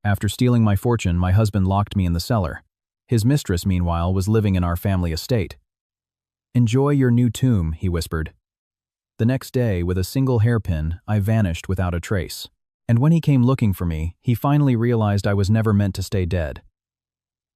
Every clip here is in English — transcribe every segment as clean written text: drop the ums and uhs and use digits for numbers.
After stealing my fortune, my husband locked me in the cellar. His mistress, meanwhile, was living in our family estate. "Enjoy your new tomb," he whispered. The next day, with a single hairpin, I vanished without a trace. And when he came looking for me, he finally realized I was never meant to stay dead.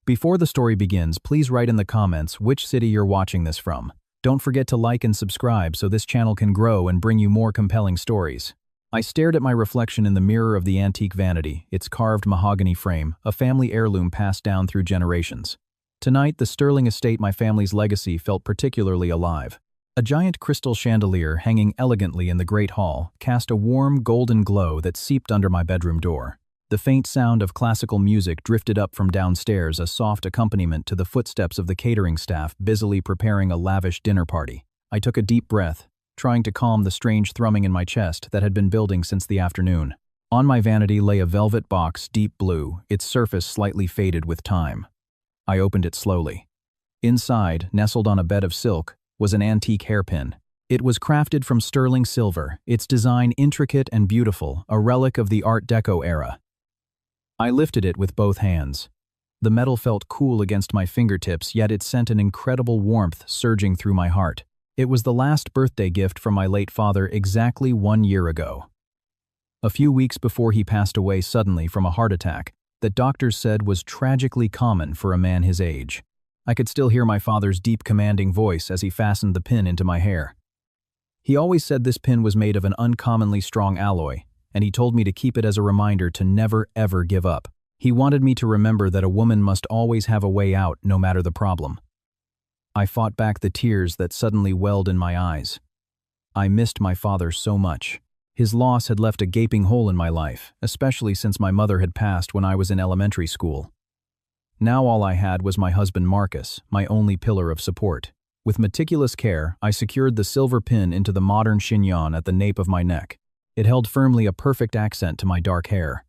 Before the story begins, please write in the comments which city you're watching this from. Don't forget to like and subscribe so this channel can grow and bring you more compelling stories. I stared at my reflection in the mirror of the antique vanity, its carved mahogany frame, a family heirloom passed down through generations. Tonight, the sterling estate, my family's legacy, felt particularly alive. A giant crystal chandelier hanging elegantly in the great hall cast a warm golden glow that seeped under my bedroom door. The faint sound of classical music drifted up from downstairs, a soft accompaniment to the footsteps of the catering staff busily preparing a lavish dinner party. I took a deep breath, trying to calm the strange thrumming in my chest that had been building since the afternoon. On my vanity lay a velvet box, deep blue, its surface slightly faded with time. I opened it slowly. Inside, nestled on a bed of silk, was an antique hairpin. It was crafted from sterling silver, its design intricate and beautiful, a relic of the Art Deco era. I lifted it with both hands. The metal felt cool against my fingertips, yet it sent an incredible warmth surging through my heart. It was the last birthday gift from my late father exactly 1 year ago. A few weeks before he passed away suddenly from a heart attack that doctors said was tragically common for a man his age. I could still hear my father's deep, commanding voice as he fastened the pin into my hair. He always said this pin was made of an uncommonly strong alloy, and he told me to keep it as a reminder to never, ever give up. He wanted me to remember that a woman must always have a way out, no matter the problem. I fought back the tears that suddenly welled in my eyes. I missed my father so much. His loss had left a gaping hole in my life, especially since my mother had passed when I was in elementary school. Now all I had was my husband Marcus, my only pillar of support. With meticulous care, I secured the silver pin into the modern chignon at the nape of my neck. It held firmly, a perfect accent to my dark hair.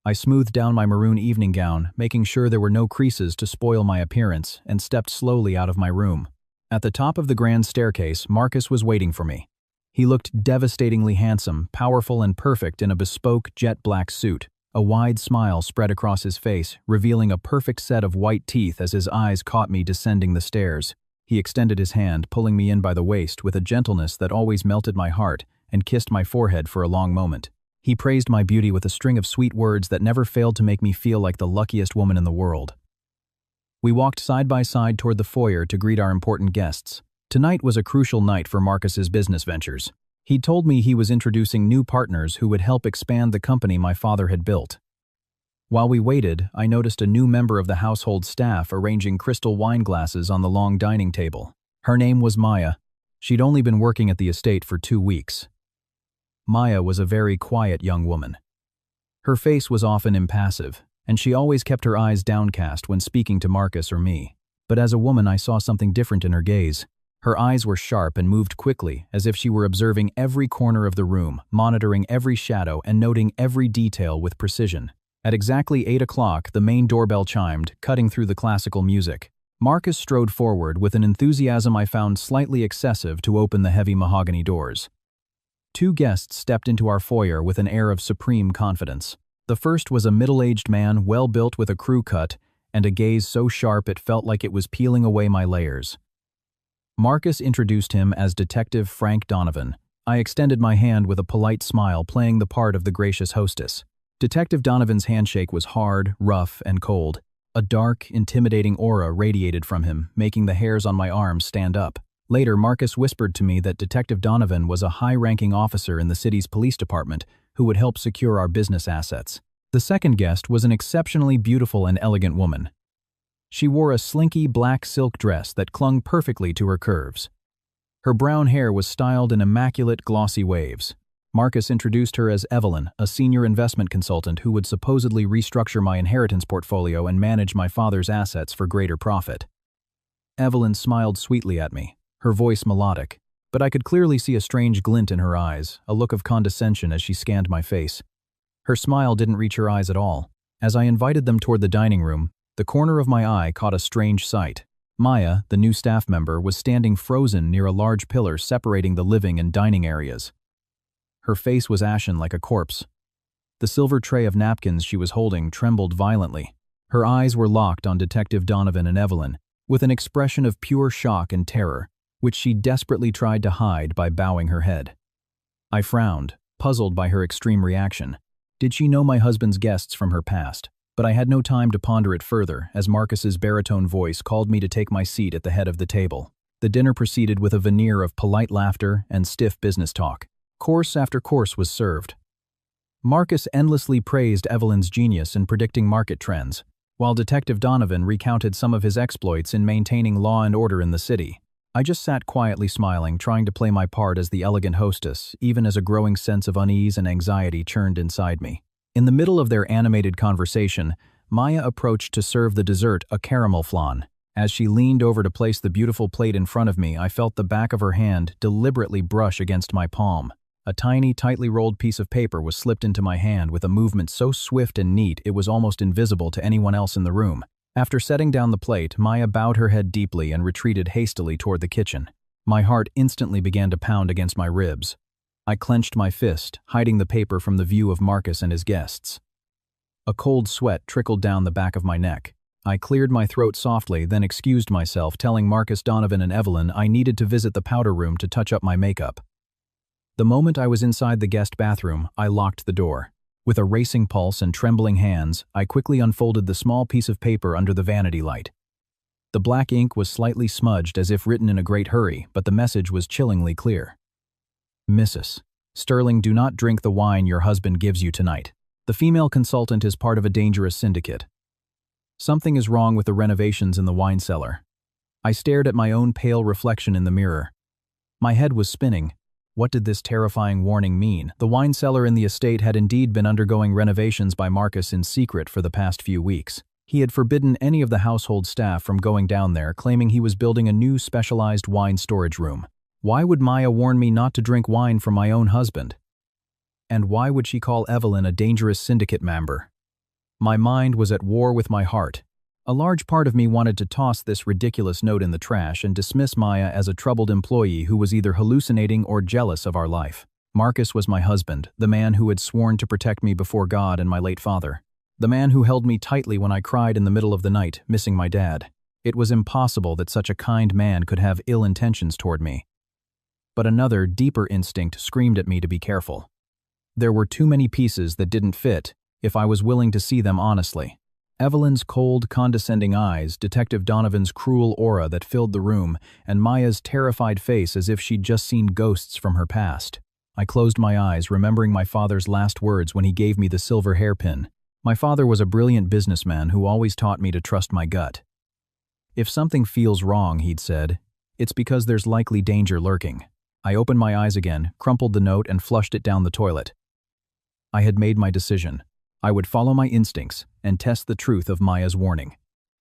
I smoothed down my maroon evening gown, making sure there were no creases to spoil my appearance, and stepped slowly out of my room. At the top of the grand staircase, Marcus was waiting for me. He looked devastatingly handsome, powerful and perfect in a bespoke jet-black suit. A wide smile spread across his face, revealing a perfect set of white teeth as his eyes caught me descending the stairs. He extended his hand, pulling me in by the waist with a gentleness that always melted my heart, and kissed my forehead for a long moment. He praised my beauty with a string of sweet words that never failed to make me feel like the luckiest woman in the world. We walked side by side toward the foyer to greet our important guests. Tonight was a crucial night for Marcus's business ventures. He told me he was introducing new partners who would help expand the company my father had built. While we waited, I noticed a new member of the household staff arranging crystal wine glasses on the long dining table. Her name was Maya. She'd only been working at the estate for 2 weeks. Maya was a very quiet young woman. Her face was often impassive, and she always kept her eyes downcast when speaking to Marcus or me. But as a woman, I saw something different in her gaze. Her eyes were sharp and moved quickly, as if she were observing every corner of the room, monitoring every shadow and noting every detail with precision. At exactly 8 o'clock, the main doorbell chimed, cutting through the classical music. Marcus strode forward with an enthusiasm I found slightly excessive to open the heavy mahogany doors. 2 guests stepped into our foyer with an air of supreme confidence. The first was a middle-aged man, well-built with a crew cut, and a gaze so sharp it felt like it was peeling away my layers. Marcus introduced him as Detective Frank Donovan. I extended my hand with a polite smile, playing the part of the gracious hostess. Detective Donovan's handshake was hard, rough, and cold. A dark, intimidating aura radiated from him, making the hairs on my arms stand up. Later, Marcus whispered to me that Detective Donovan was a high-ranking officer in the city's police department who would help secure our business assets. The second guest was an exceptionally beautiful and elegant woman. She wore a slinky black silk dress that clung perfectly to her curves. Her brown hair was styled in immaculate, glossy waves. Marcus introduced her as Evelyn, a senior investment consultant who would supposedly restructure my inheritance portfolio and manage my father's assets for greater profit. Evelyn smiled sweetly at me, her voice melodic, but I could clearly see a strange glint in her eyes, a look of condescension as she scanned my face. Her smile didn't reach her eyes at all. As I invited them toward the dining room, the corner of my eye caught a strange sight. Maya, the new staff member, was standing frozen near a large pillar separating the living and dining areas. Her face was ashen like a corpse. The silver tray of napkins she was holding trembled violently. Her eyes were locked on Detective Donovan and Evelyn, with an expression of pure shock and terror, which she desperately tried to hide by bowing her head. I frowned, puzzled by her extreme reaction. Did she know my husband's guests from her past? But I had no time to ponder it further, as Marcus's baritone voice called me to take my seat at the head of the table. The dinner proceeded with a veneer of polite laughter and stiff business talk. Course after course was served. Marcus endlessly praised Evelyn's genius in predicting market trends, while Detective Donovan recounted some of his exploits in maintaining law and order in the city. I just sat quietly smiling, trying to play my part as the elegant hostess, even as a growing sense of unease and anxiety churned inside me. In the middle of their animated conversation, Maya approached to serve the dessert, a caramel flan. As she leaned over to place the beautiful plate in front of me, I felt the back of her hand deliberately brush against my palm. A tiny, tightly rolled piece of paper was slipped into my hand with a movement so swift and neat it was almost invisible to anyone else in the room. After setting down the plate, Maya bowed her head deeply and retreated hastily toward the kitchen. My heart instantly began to pound against my ribs. I clenched my fist, hiding the paper from the view of Marcus and his guests. A cold sweat trickled down the back of my neck. I cleared my throat softly, then excused myself, telling Marcus, Donovan, and Evelyn I needed to visit the powder room to touch up my makeup. The moment I was inside the guest bathroom, I locked the door. With a racing pulse and trembling hands, I quickly unfolded the small piece of paper under the vanity light. The black ink was slightly smudged as if written in a great hurry, but the message was chillingly clear. Mrs. Sterling, do not drink the wine your husband gives you tonight. The female consultant is part of a dangerous syndicate. Something is wrong with the renovations in the wine cellar. I stared at my own pale reflection in the mirror. My head was spinning. What did this terrifying warning mean? The wine cellar in the estate had indeed been undergoing renovations by Marcus in secret for the past few weeks. He had forbidden any of the household staff from going down there, claiming he was building a new specialized wine storage room. Why would Maya warn me not to drink wine from my own husband? And why would she call Evelyn a dangerous syndicate member? My mind was at war with my heart. A large part of me wanted to toss this ridiculous note in the trash and dismiss Maya as a troubled employee who was either hallucinating or jealous of our life. Marcus was my husband, the man who had sworn to protect me before God and my late father. The man who held me tightly when I cried in the middle of the night, missing my dad. It was impossible that such a kind man could have ill intentions toward me. But another, deeper instinct screamed at me to be careful. There were too many pieces that didn't fit if I was willing to see them honestly. Evelyn's cold, condescending eyes, Detective Donovan's cruel aura that filled the room, and Maya's terrified face as if she'd just seen ghosts from her past. I closed my eyes, remembering my father's last words when he gave me the silver hairpin. My father was a brilliant businessman who always taught me to trust my gut. If something feels wrong, he'd said, it's because there's likely danger lurking. I opened my eyes again, crumpled the note, and flushed it down the toilet. I had made my decision. I would follow my instincts and test the truth of Maya's warning.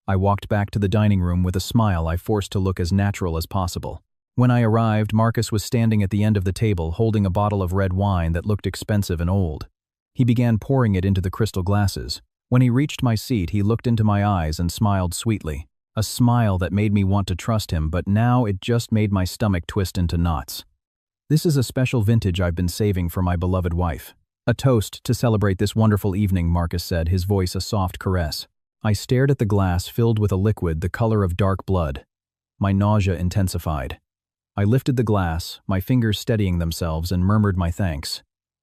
I walked back to the dining room with a smile I forced to look as natural as possible. When I arrived, Marcus was standing at the end of the table holding a bottle of red wine that looked expensive and old. He began pouring it into the crystal glasses. When he reached my seat, he looked into my eyes and smiled sweetly. A smile that made me want to trust him, but now it just made my stomach twist into knots. This is a special vintage I've been saving for my beloved wife. A toast to celebrate this wonderful evening, Marcus said, his voice a soft caress. I stared at the glass filled with a liquid the color of dark blood. My nausea intensified. I lifted the glass, my fingers steadying themselves, and murmured my thanks.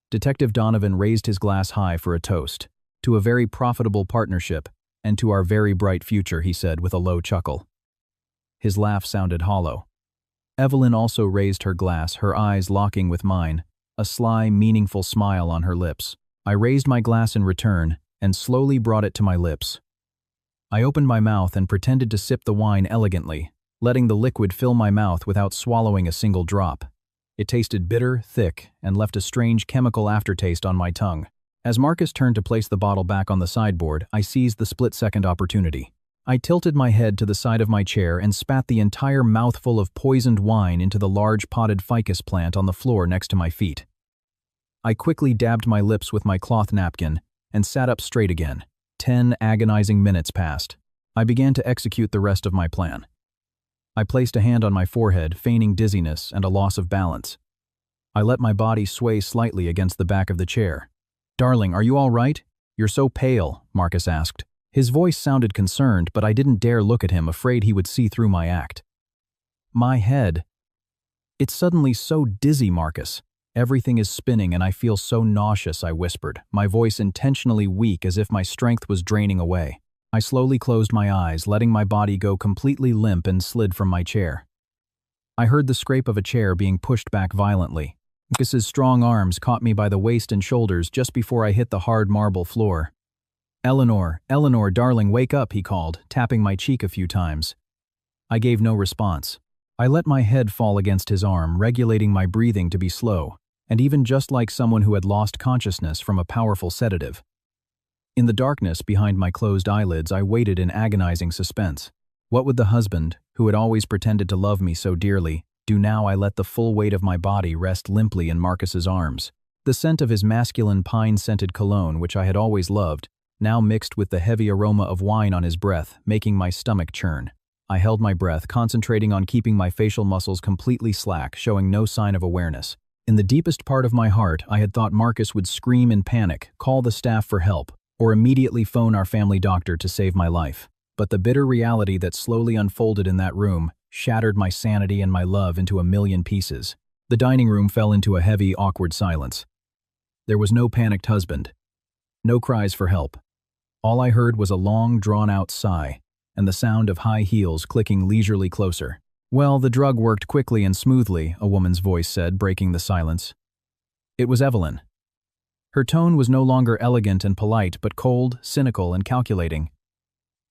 Detective Donovan raised his glass high for a toast. To a very profitable partnership, and to our very bright future, he said with a low chuckle. His laugh sounded hollow. Evelyn also raised her glass, her eyes locking with mine, a sly, meaningful smile on her lips. I raised my glass in return and slowly brought it to my lips. I opened my mouth and pretended to sip the wine elegantly, letting the liquid fill my mouth without swallowing a single drop. It tasted bitter, thick, and left a strange chemical aftertaste on my tongue. As Marcus turned to place the bottle back on the sideboard, I seized the split-second opportunity. I tilted my head to the side of my chair and spat the entire mouthful of poisoned wine into the large potted ficus plant on the floor next to my feet. I quickly dabbed my lips with my cloth napkin and sat up straight again. 10 agonizing minutes passed. I began to execute the rest of my plan. I placed a hand on my forehead, feigning dizziness and a loss of balance. I let my body sway slightly against the back of the chair. "Darling, are you all right? You're so pale," Marcus asked. His voice sounded concerned, but I didn't dare look at him, afraid he would see through my act. "My head. It's suddenly so dizzy, Marcus. Everything is spinning and I feel so nauseous," I whispered, my voice intentionally weak as if my strength was draining away. I slowly closed my eyes, letting my body go completely limp, and slid from my chair. I heard the scrape of a chair being pushed back violently. Marcus's strong arms caught me by the waist and shoulders just before I hit the hard marble floor. "Eleanor, Eleanor, darling, wake up," he called, tapping my cheek a few times. I gave no response. I let my head fall against his arm, regulating my breathing to be slow, and even just like someone who had lost consciousness from a powerful sedative. In the darkness behind my closed eyelids, I waited in agonizing suspense. What would the husband, who had always pretended to love me so dearly, do now? I let the full weight of my body rest limply in Marcus's arms. The scent of his masculine pine-scented cologne, which I had always loved, now mixed with the heavy aroma of wine on his breath, making my stomach churn. I held my breath, concentrating on keeping my facial muscles completely slack, showing no sign of awareness. In the deepest part of my heart, I had thought Marcus would scream in panic, call the staff for help, or immediately phone our family doctor to save my life. But the bitter reality that slowly unfolded in that room shattered my sanity and my love into a million pieces. The dining room fell into a heavy, awkward silence. There was no panicked husband, no cries for help. All I heard was a long, drawn-out sigh, and the sound of high heels clicking leisurely closer. "Well, the drug worked quickly and smoothly," a woman's voice said, breaking the silence. It was Evelyn. Her tone was no longer elegant and polite, but cold, cynical, and calculating.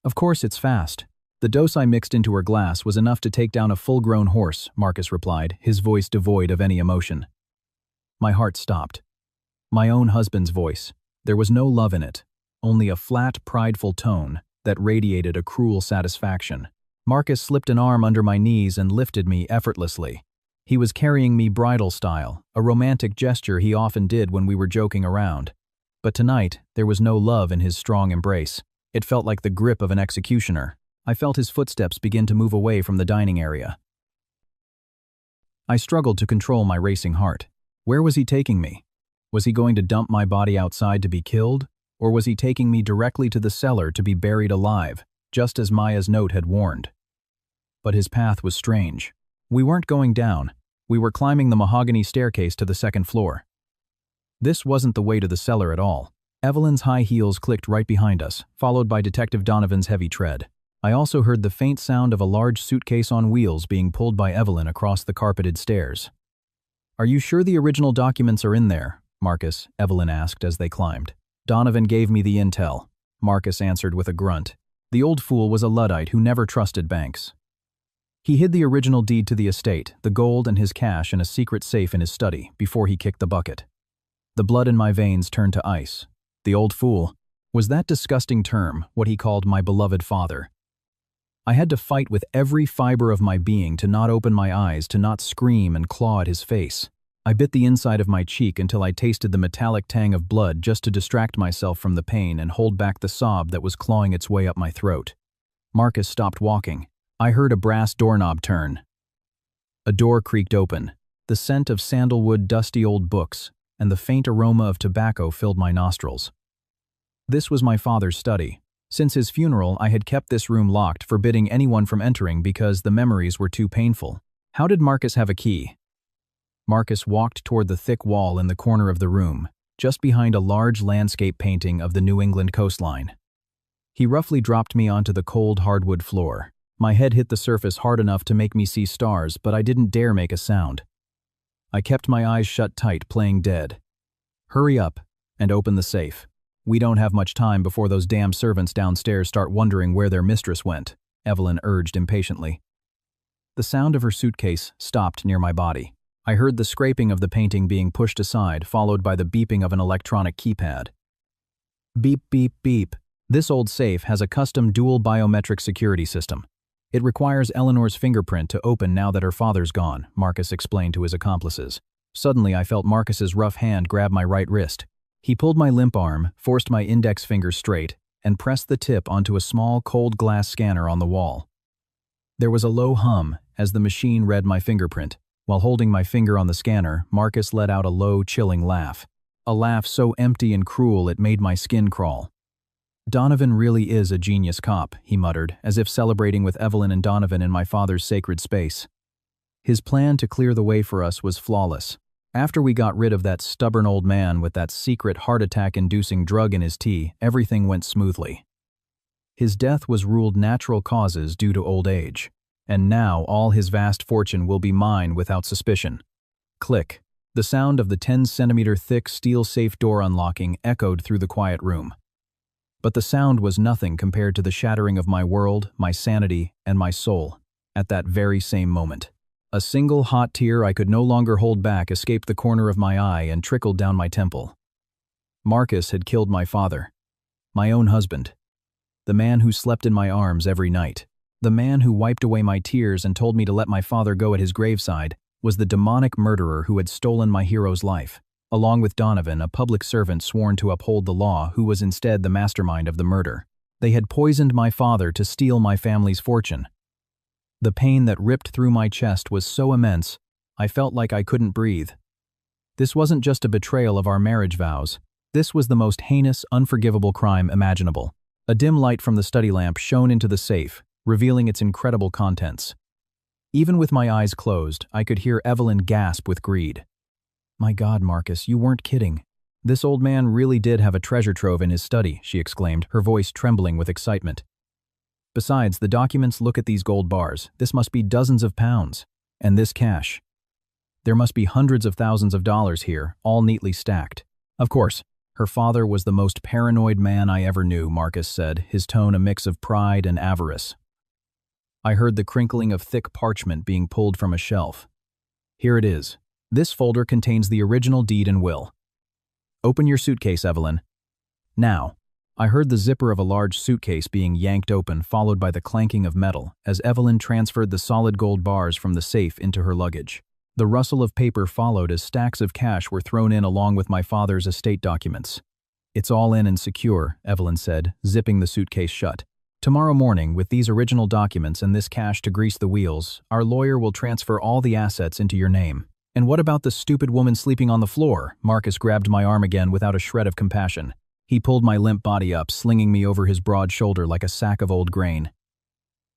"Of course it's fast. The dose I mixed into her glass was enough to take down a full-grown horse," Marcus replied, his voice devoid of any emotion. My heart stopped. My own husband's voice. There was no love in it, only a flat, prideful tone that radiated a cruel satisfaction. Marcus slipped an arm under my knees and lifted me effortlessly. He was carrying me bridal style, a romantic gesture he often did when we were joking around. But tonight, there was no love in his strong embrace. It felt like the grip of an executioner. I felt his footsteps begin to move away from the dining area. I struggled to control my racing heart. Where was he taking me? Was he going to dump my body outside to be killed? Or was he taking me directly to the cellar to be buried alive, just as Maya's note had warned? But his path was strange. We weren't going down. We were climbing the mahogany staircase to the second floor. This wasn't the way to the cellar at all. Evelyn's high heels clicked right behind us, followed by Detective Donovan's heavy tread. I also heard the faint sound of a large suitcase on wheels being pulled by Evelyn across the carpeted stairs. "Are you sure the original documents are in there, Marcus?" Evelyn asked as they climbed. "Donovan gave me the intel," Marcus answered with a grunt. The old fool was a Luddite who never trusted banks. He hid the original deed to the estate, the gold and his cash in a secret safe in his study, before he kicked the bucket. The blood in my veins turned to ice. The old fool. Was that disgusting term what he called my beloved father? I had to fight with every fiber of my being to not open my eyes, to not scream and claw at his face. I bit the inside of my cheek until I tasted the metallic tang of blood just to distract myself from the pain and hold back the sob that was clawing its way up my throat. Marcus stopped walking. I heard a brass doorknob turn. A door creaked open. The scent of sandalwood, dusty old books, and the faint aroma of tobacco filled my nostrils. This was my father's study. Since his funeral, I had kept this room locked, forbidding anyone from entering because the memories were too painful. How did Marcus have a key? Marcus walked toward the thick wall in the corner of the room, just behind a large landscape painting of the New England coastline. He roughly dropped me onto the cold hardwood floor. My head hit the surface hard enough to make me see stars, but I didn't dare make a sound. I kept my eyes shut tight, playing dead. "Hurry up and open the safe. We don't have much time before those damn servants downstairs start wondering where their mistress went," Evelyn urged impatiently. The sound of her suitcase stopped near my body. I heard the scraping of the painting being pushed aside, followed by the beeping of an electronic keypad. Beep, beep, beep. This old safe has a custom dual biometric security system. It requires Eleanor's fingerprint to open now that her father's gone, Marcus explained to his accomplices. Suddenly, I felt Marcus's rough hand grab my right wrist. He pulled my limp arm, forced my index finger straight, and pressed the tip onto a small cold glass scanner on the wall. There was a low hum as the machine read my fingerprint. While holding my finger on the scanner, Marcus let out a low, chilling laugh. a laugh so empty and cruel it made my skin crawl. "Donovan really is a genius cop," he muttered, as if celebrating with Evelyn and Donovan in my father's sacred space. His plan to clear the way for us was flawless. After we got rid of that stubborn old man with that secret heart attack-inducing drug in his tea, everything went smoothly. His death was ruled natural causes due to old age, and now all his vast fortune will be mine without suspicion. Click. The sound of the 10-centimeter thick steel safe door unlocking echoed through the quiet room. But the sound was nothing compared to the shattering of my world, my sanity, and my soul, at that very same moment. A single hot tear I could no longer hold back escaped the corner of my eye and trickled down my temple. Marcus had killed my father, my own husband, the man who slept in my arms every night, the man who wiped away my tears and told me to let my father go at his graveside, was the demonic murderer who had stolen my hero's life, along with Donovan, a public servant sworn to uphold the law who was instead the mastermind of the murder. They had poisoned my father to steal my family's fortune. The pain that ripped through my chest was so immense, I felt like I couldn't breathe. This wasn't just a betrayal of our marriage vows. This was the most heinous, unforgivable crime imaginable. A dim light from the study lamp shone into the safe, revealing its incredible contents. Even with my eyes closed, I could hear Evelyn gasp with greed. "My God, Marcus, you weren't kidding. This old man really did have a treasure trove in his study," she exclaimed, her voice trembling with excitement. "Besides, the documents look at these gold bars. This must be dozens of pounds. And this cash. There must be hundreds of thousands of dollars here, all neatly stacked." Of course, her father was the most paranoid man I ever knew, Marcus said, his tone a mix of pride and avarice. I heard the crinkling of thick parchment being pulled from a shelf. "Here it is. This folder contains the original deed and will. Open your suitcase, Evelyn. Now." I heard the zipper of a large suitcase being yanked open, followed by the clanking of metal, as Evelyn transferred the solid gold bars from the safe into her luggage. The rustle of paper followed as stacks of cash were thrown in along with my father's estate documents. "It's all in and secure," Evelyn said, zipping the suitcase shut. "Tomorrow morning, with these original documents and this cash to grease the wheels, our lawyer will transfer all the assets into your name." "And what about the stupid woman sleeping on the floor?" Marcus grabbed my arm again without a shred of compassion. He pulled my limp body up, slinging me over his broad shoulder like a sack of old grain.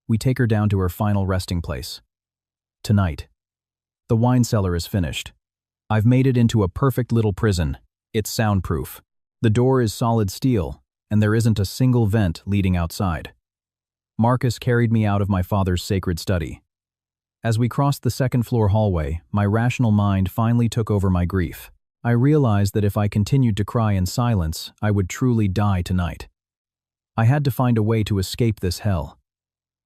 "We take her down to her final resting place. Tonight. The wine cellar is finished. I've made it into a perfect little prison. It's soundproof. The door is solid steel, and there isn't a single vent leading outside." Marcus carried me out of my father's sacred study. As we crossed the second-floor hallway, my rational mind finally took over my grief. I realized that if I continued to cry in silence, I would truly die tonight. I had to find a way to escape this hell.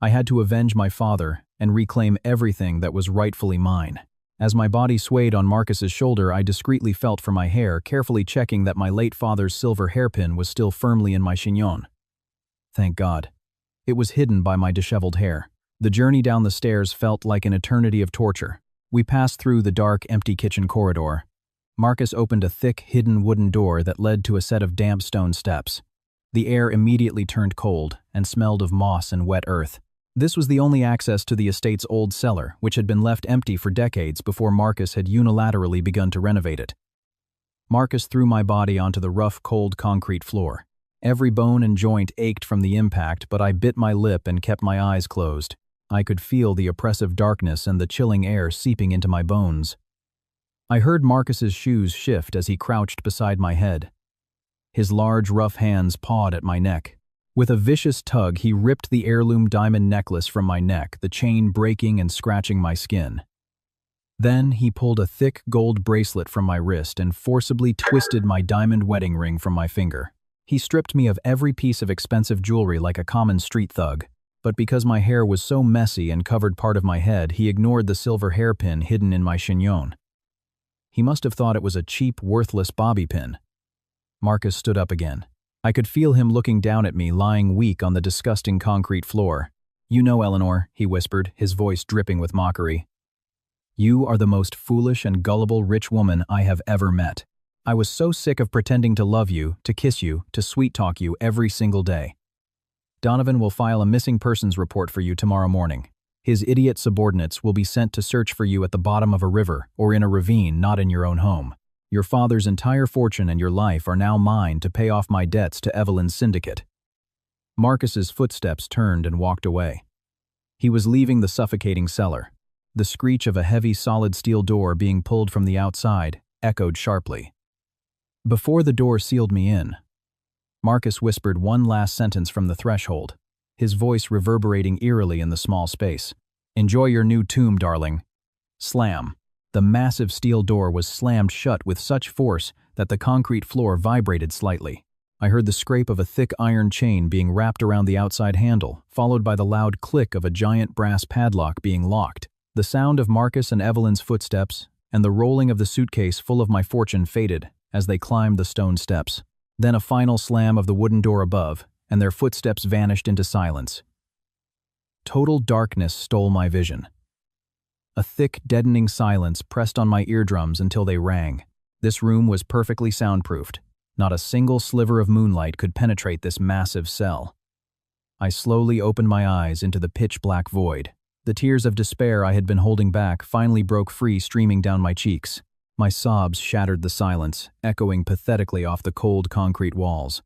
I had to avenge my father and reclaim everything that was rightfully mine. As my body swayed on Marcus's shoulder, I discreetly felt for my hair, carefully checking that my late father's silver hairpin was still firmly in my chignon. Thank God. It was hidden by my disheveled hair. The journey down the stairs felt like an eternity of torture. We passed through the dark, empty kitchen corridor. Marcus opened a thick, hidden wooden door that led to a set of damp stone steps. The air immediately turned cold and smelled of moss and wet earth. This was the only access to the estate's old cellar, which had been left empty for decades before Marcus had unilaterally begun to renovate it. Marcus threw my body onto the rough, cold concrete floor. Every bone and joint ached from the impact, but I bit my lip and kept my eyes closed. I could feel the oppressive darkness and the chilling air seeping into my bones. I heard Marcus's shoes shift as he crouched beside my head. His large, rough hands pawed at my neck. With a vicious tug, he ripped the heirloom diamond necklace from my neck, the chain breaking and scratching my skin. Then he pulled a thick gold bracelet from my wrist and forcibly twisted my diamond wedding ring from my finger. He stripped me of every piece of expensive jewelry like a common street thug. But because my hair was so messy and covered part of my head, he ignored the silver hairpin hidden in my chignon. He must have thought it was a cheap, worthless bobby pin. Marcus stood up again. I could feel him looking down at me, lying weak on the disgusting concrete floor. "You know, Eleanor," he whispered, his voice dripping with mockery. "You are the most foolish and gullible rich woman I have ever met. I was so sick of pretending to love you, to kiss you, to sweet-talk you every single day. Donovan will file a missing persons report for you tomorrow morning. His idiot subordinates will be sent to search for you at the bottom of a river or in a ravine, not in your own home. Your father's entire fortune and your life are now mine to pay off my debts to Evelyn's syndicate." Marcus's footsteps turned and walked away. He was leaving the suffocating cellar. The screech of a heavy solid steel door being pulled from the outside echoed sharply. Before the door sealed me in, Marcus whispered one last sentence from the threshold, his voice reverberating eerily in the small space. "Enjoy your new tomb, darling." Slam. The massive steel door was slammed shut with such force that the concrete floor vibrated slightly. I heard the scrape of a thick iron chain being wrapped around the outside handle, followed by the loud click of a giant brass padlock being locked. The sound of Marcus and Evelyn's footsteps and the rolling of the suitcase full of my fortune faded as they climbed the stone steps. Then a final slam of the wooden door above, and their footsteps vanished into silence. Total darkness stole my vision. A thick, deadening silence pressed on my eardrums until they rang. This room was perfectly soundproofed. Not a single sliver of moonlight could penetrate this massive cell. I slowly opened my eyes into the pitch-black void. The tears of despair I had been holding back finally broke free, streaming down my cheeks. My sobs shattered the silence, echoing pathetically off the cold concrete walls.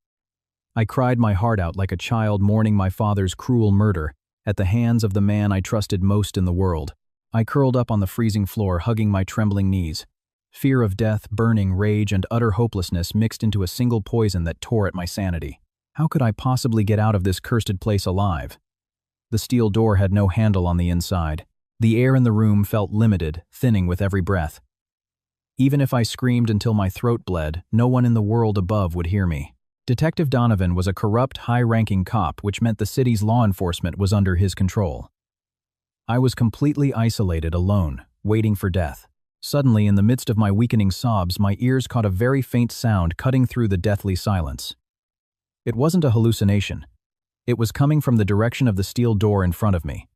I cried my heart out like a child mourning my father's cruel murder at the hands of the man I trusted most in the world. I curled up on the freezing floor, hugging my trembling knees. Fear of death, burning rage, and utter hopelessness mixed into a single poison that tore at my sanity. How could I possibly get out of this cursed place alive? The steel door had no handle on the inside. The air in the room felt limited, thinning with every breath. Even if I screamed until my throat bled, no one in the world above would hear me. Detective Donovan was a corrupt, high-ranking cop, which meant the city's law enforcement was under his control. I was completely isolated, alone, waiting for death. Suddenly, in the midst of my weakening sobs, my ears caught a very faint sound cutting through the deathly silence. It wasn't a hallucination. It was coming from the direction of the steel door in front of me.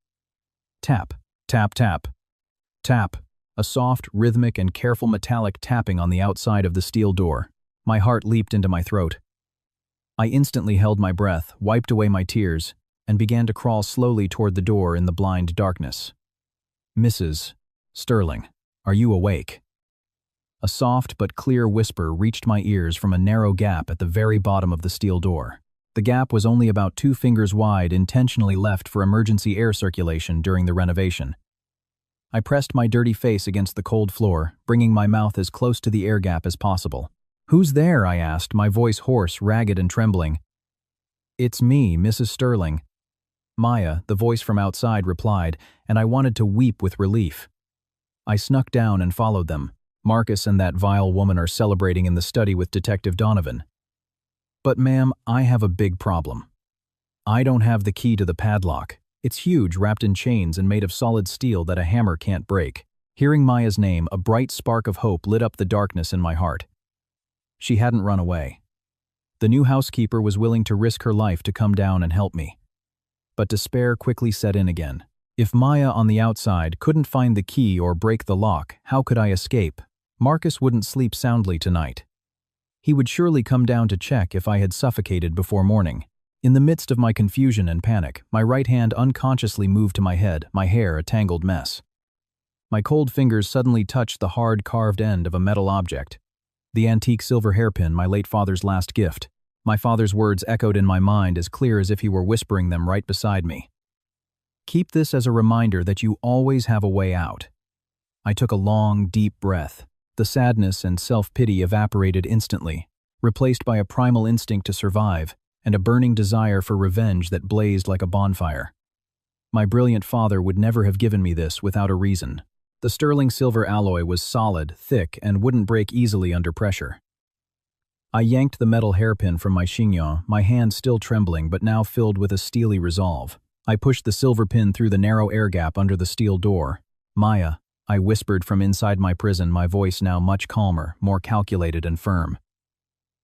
Tap, tap, tap, tap. A soft, rhythmic, and careful metallic tapping on the outside of the steel door. My heart leaped into my throat. I instantly held my breath, wiped away my tears, and began to crawl slowly toward the door in the blind darkness. "Mrs. Sterling, are you awake?" A soft but clear whisper reached my ears from a narrow gap at the very bottom of the steel door. The gap was only about 2 fingers wide, intentionally left for emergency air circulation during the renovation. I pressed my dirty face against the cold floor, bringing my mouth as close to the air gap as possible. "Who's there?" I asked, my voice hoarse, ragged, and trembling. "It's me, Mrs. Sterling." Maya, the voice from outside, replied, and I wanted to weep with relief. I snuck down and followed them. Marcus and that vile woman are celebrating in the study with Detective Donovan. "But ma'am, I have a big problem. I don't have the key to the padlock. It's huge, wrapped in chains and made of solid steel that a hammer can't break." Hearing Maya's name, a bright spark of hope lit up the darkness in my heart. She hadn't run away. The new housekeeper was willing to risk her life to come down and help me. But despair quickly set in again. If Maya on the outside couldn't find the key or break the lock, how could I escape? Marcus wouldn't sleep soundly tonight. He would surely come down to check if I had suffocated before morning. In the midst of my confusion and panic, my right hand unconsciously moved to my head, my hair a tangled mess. My cold fingers suddenly touched the hard carved end of a metal object. The antique silver hairpin, my late father's last gift. My father's words echoed in my mind as clear as if he were whispering them right beside me. "Keep this as a reminder that you always have a way out." I took a long, deep breath. The sadness and self-pity evaporated instantly, replaced by a primal instinct to survive and a burning desire for revenge that blazed like a bonfire. My brilliant father would never have given me this without a reason. The sterling silver alloy was solid, thick, and wouldn't break easily under pressure. I yanked the metal hairpin from my chignon, my hand still trembling but now filled with a steely resolve. I pushed the silver pin through the narrow air gap under the steel door. "Maya," I whispered from inside my prison, my voice now much calmer, more calculated and firm.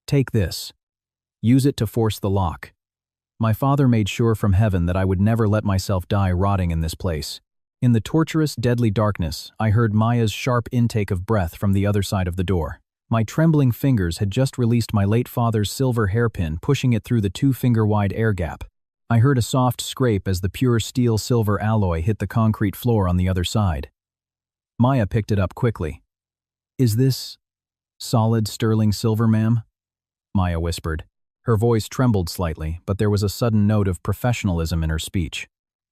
"Take this. Use it to force the lock." My father made sure from heaven that I would never let myself die rotting in this place. In the torturous, deadly darkness, I heard Maya's sharp intake of breath from the other side of the door. My trembling fingers had just released my late father's silver hairpin, pushing it through the 2-finger-wide air gap. I heard a soft scrape as the pure steel silver alloy hit the concrete floor on the other side. Maya picked it up quickly. "Is this Solid sterling silver, ma'am? Maya whispered. Her voice trembled slightly, but there was a sudden note of professionalism in her speech.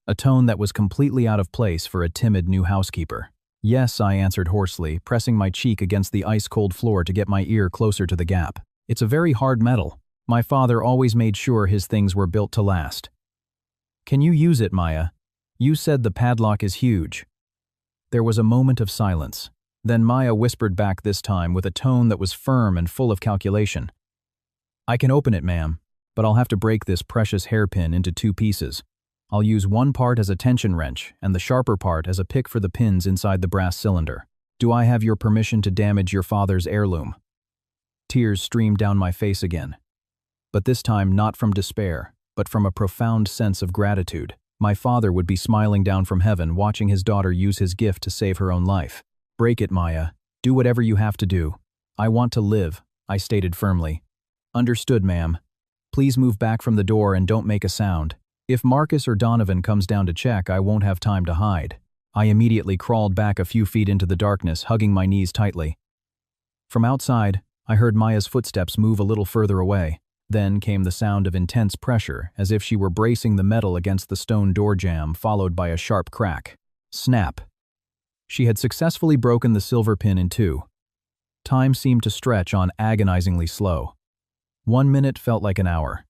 A tone that was completely out of place for a timid new housekeeper. Yes, I answered hoarsely, pressing my cheek against the ice-cold floor to get my ear closer to the gap. It's a very hard metal. My father always made sure his things were built to last. Can you use it, Maya? You said the padlock is huge. There was a moment of silence. Then Maya whispered back this time with a tone that was firm and full of calculation. I can open it, ma'am, but I'll have to break this precious hairpin into 2 pieces. I'll use one part as a tension wrench and the sharper part as a pick for the pins inside the brass cylinder. Do I have your permission to damage your father's heirloom? Tears streamed down my face again. But this time not from despair, but from a profound sense of gratitude. My father would be smiling down from heaven watching his daughter use his gift to save her own life. Break it, Maya. Do whatever you have to do. I want to live, I stated firmly. Understood, ma'am. Please move back from the door and don't make a sound. If Marcus or Donovan comes down to check, I won't have time to hide. I immediately crawled back a few feet into the darkness, hugging my knees tightly. From outside, I heard Maya's footsteps move a little further away. Then came the sound of intense pressure, as if she were bracing the metal against the stone door jamb, followed by a sharp crack. Snap. She had successfully broken the silver pin in 2. Time seemed to stretch on agonizingly slow. 1 minute felt like an hour.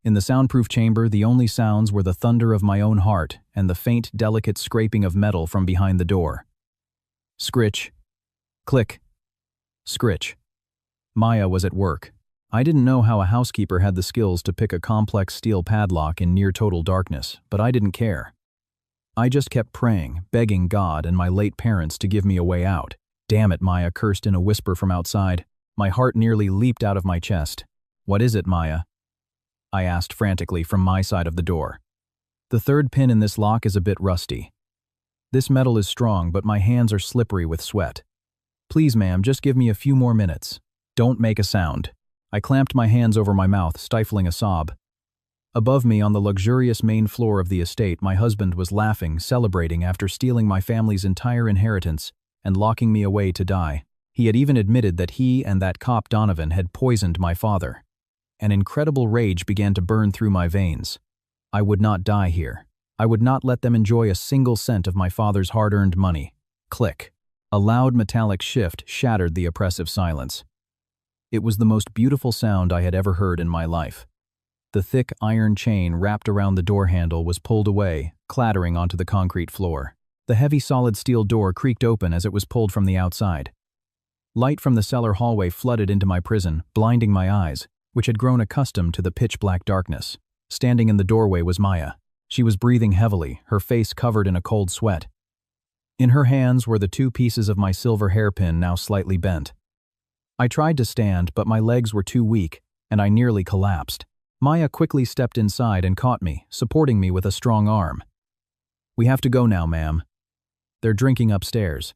In the soundproof chamber, the only sounds were the thunder of my own heart and the faint, delicate scraping of metal from behind the door. Scritch. Click. Scritch. Maya was at work. I didn't know how a housekeeper had the skills to pick a complex steel padlock in near-total darkness, but I didn't care. I just kept praying, begging God and my late parents to give me a way out. Damn it, Maya cursed in a whisper from outside. My heart nearly leaped out of my chest. What is it, Maya? I asked frantically from my side of the door. The 3rd pin in this lock is a bit rusty. This metal is strong, but my hands are slippery with sweat. Please, ma'am, just give me a few more minutes. Don't make a sound. I clamped my hands over my mouth, stifling a sob. Above me on the luxurious main floor of the estate, my husband was laughing, celebrating after stealing my family's entire inheritance and locking me away to die. He had even admitted that he and that cop Donovan had poisoned my father. An incredible rage began to burn through my veins. I would not die here. I would not let them enjoy a single cent of my father's hard-earned money. Click. A loud metallic shift shattered the oppressive silence. It was the most beautiful sound I had ever heard in my life. The thick iron chain wrapped around the door handle was pulled away, clattering onto the concrete floor. The heavy solid steel door creaked open as it was pulled from the outside. Light from the cellar hallway flooded into my prison, blinding my eyes, which had grown accustomed to the pitch-black darkness. Standing in the doorway was Maya. She was breathing heavily, her face covered in a cold sweat. In her hands were the 2 pieces of my silver hairpin, now slightly bent. I tried to stand, but my legs were too weak, and I nearly collapsed. Maya quickly stepped inside and caught me, supporting me with a strong arm. We have to go now, ma'am. They're drinking upstairs.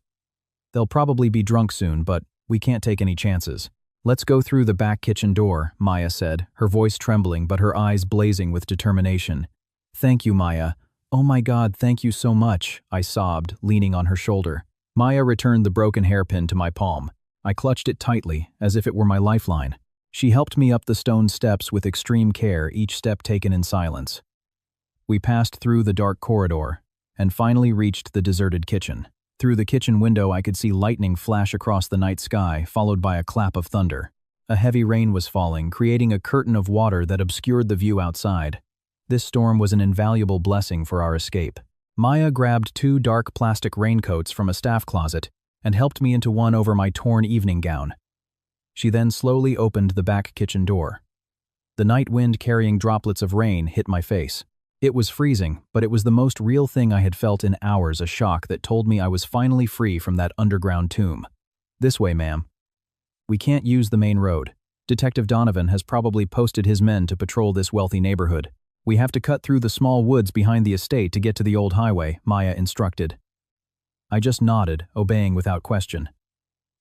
They'll probably be drunk soon, but we can't take any chances. Let's go through the back kitchen door, Maya said, her voice trembling but her eyes blazing with determination. Thank you, Maya. Oh my God, thank you so much, I sobbed, leaning on her shoulder. Maya returned the broken hairpin to my palm. I clutched it tightly, as if it were my lifeline. She helped me up the stone steps with extreme care, each step taken in silence. We passed through the dark corridor, and finally reached the deserted kitchen. Through the kitchen window I could see lightning flash across the night sky, followed by a clap of thunder. A heavy rain was falling, creating a curtain of water that obscured the view outside. This storm was an invaluable blessing for our escape. Maya grabbed 2 dark plastic raincoats from a staff closet and helped me into one over my torn evening gown. She then slowly opened the back kitchen door. The night wind carrying droplets of rain hit my face. It was freezing, but it was the most real thing I had felt in hours, a shock that told me I was finally free from that underground tomb. This way, ma'am. We can't use the main road. Detective Donovan has probably posted his men to patrol this wealthy neighborhood. We have to cut through the small woods behind the estate to get to the old highway, Maya instructed. I just nodded, obeying without question.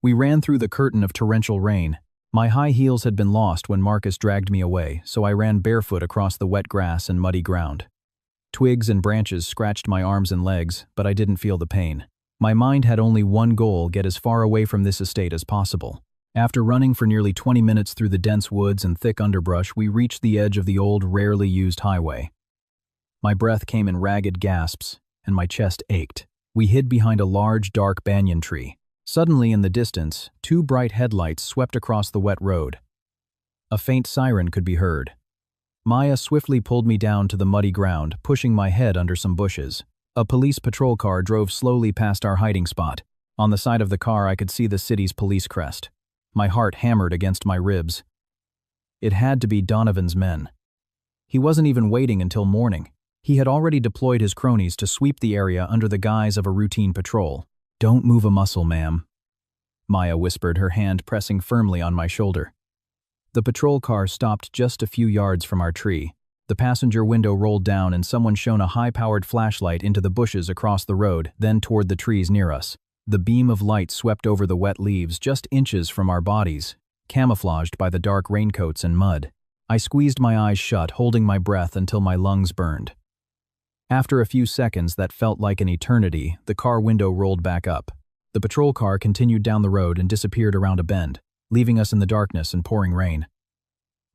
We ran through the curtain of torrential rain. My high heels had been lost when Marcus dragged me away, so I ran barefoot across the wet grass and muddy ground. Twigs and branches scratched my arms and legs, but I didn't feel the pain. My mind had only one goal: get as far away from this estate as possible. After running for nearly 20 minutes through the dense woods and thick underbrush, we reached the edge of the old, rarely used highway. My breath came in ragged gasps, and my chest ached. We hid behind a large, dark banyan tree. Suddenly, in the distance, two bright headlights swept across the wet road. A faint siren could be heard. Maya swiftly pulled me down to the muddy ground, pushing my head under some bushes. A police patrol car drove slowly past our hiding spot. On the side of the car, I could see the city's police crest. My heart hammered against my ribs. It had to be Donovan's men. He wasn't even waiting until morning. He had already deployed his cronies to sweep the area under the guise of a routine patrol. "Don't move a muscle, ma'am," Maya whispered, her hand pressing firmly on my shoulder. The patrol car stopped just a few yards from our tree. The passenger window rolled down and someone shone a high-powered flashlight into the bushes across the road, then toward the trees near us. The beam of light swept over the wet leaves just inches from our bodies, camouflaged by the dark raincoats and mud. I squeezed my eyes shut, holding my breath until my lungs burned. After a few seconds that felt like an eternity, the car window rolled back up. The patrol car continued down the road and disappeared around a bend, leaving us in the darkness and pouring rain.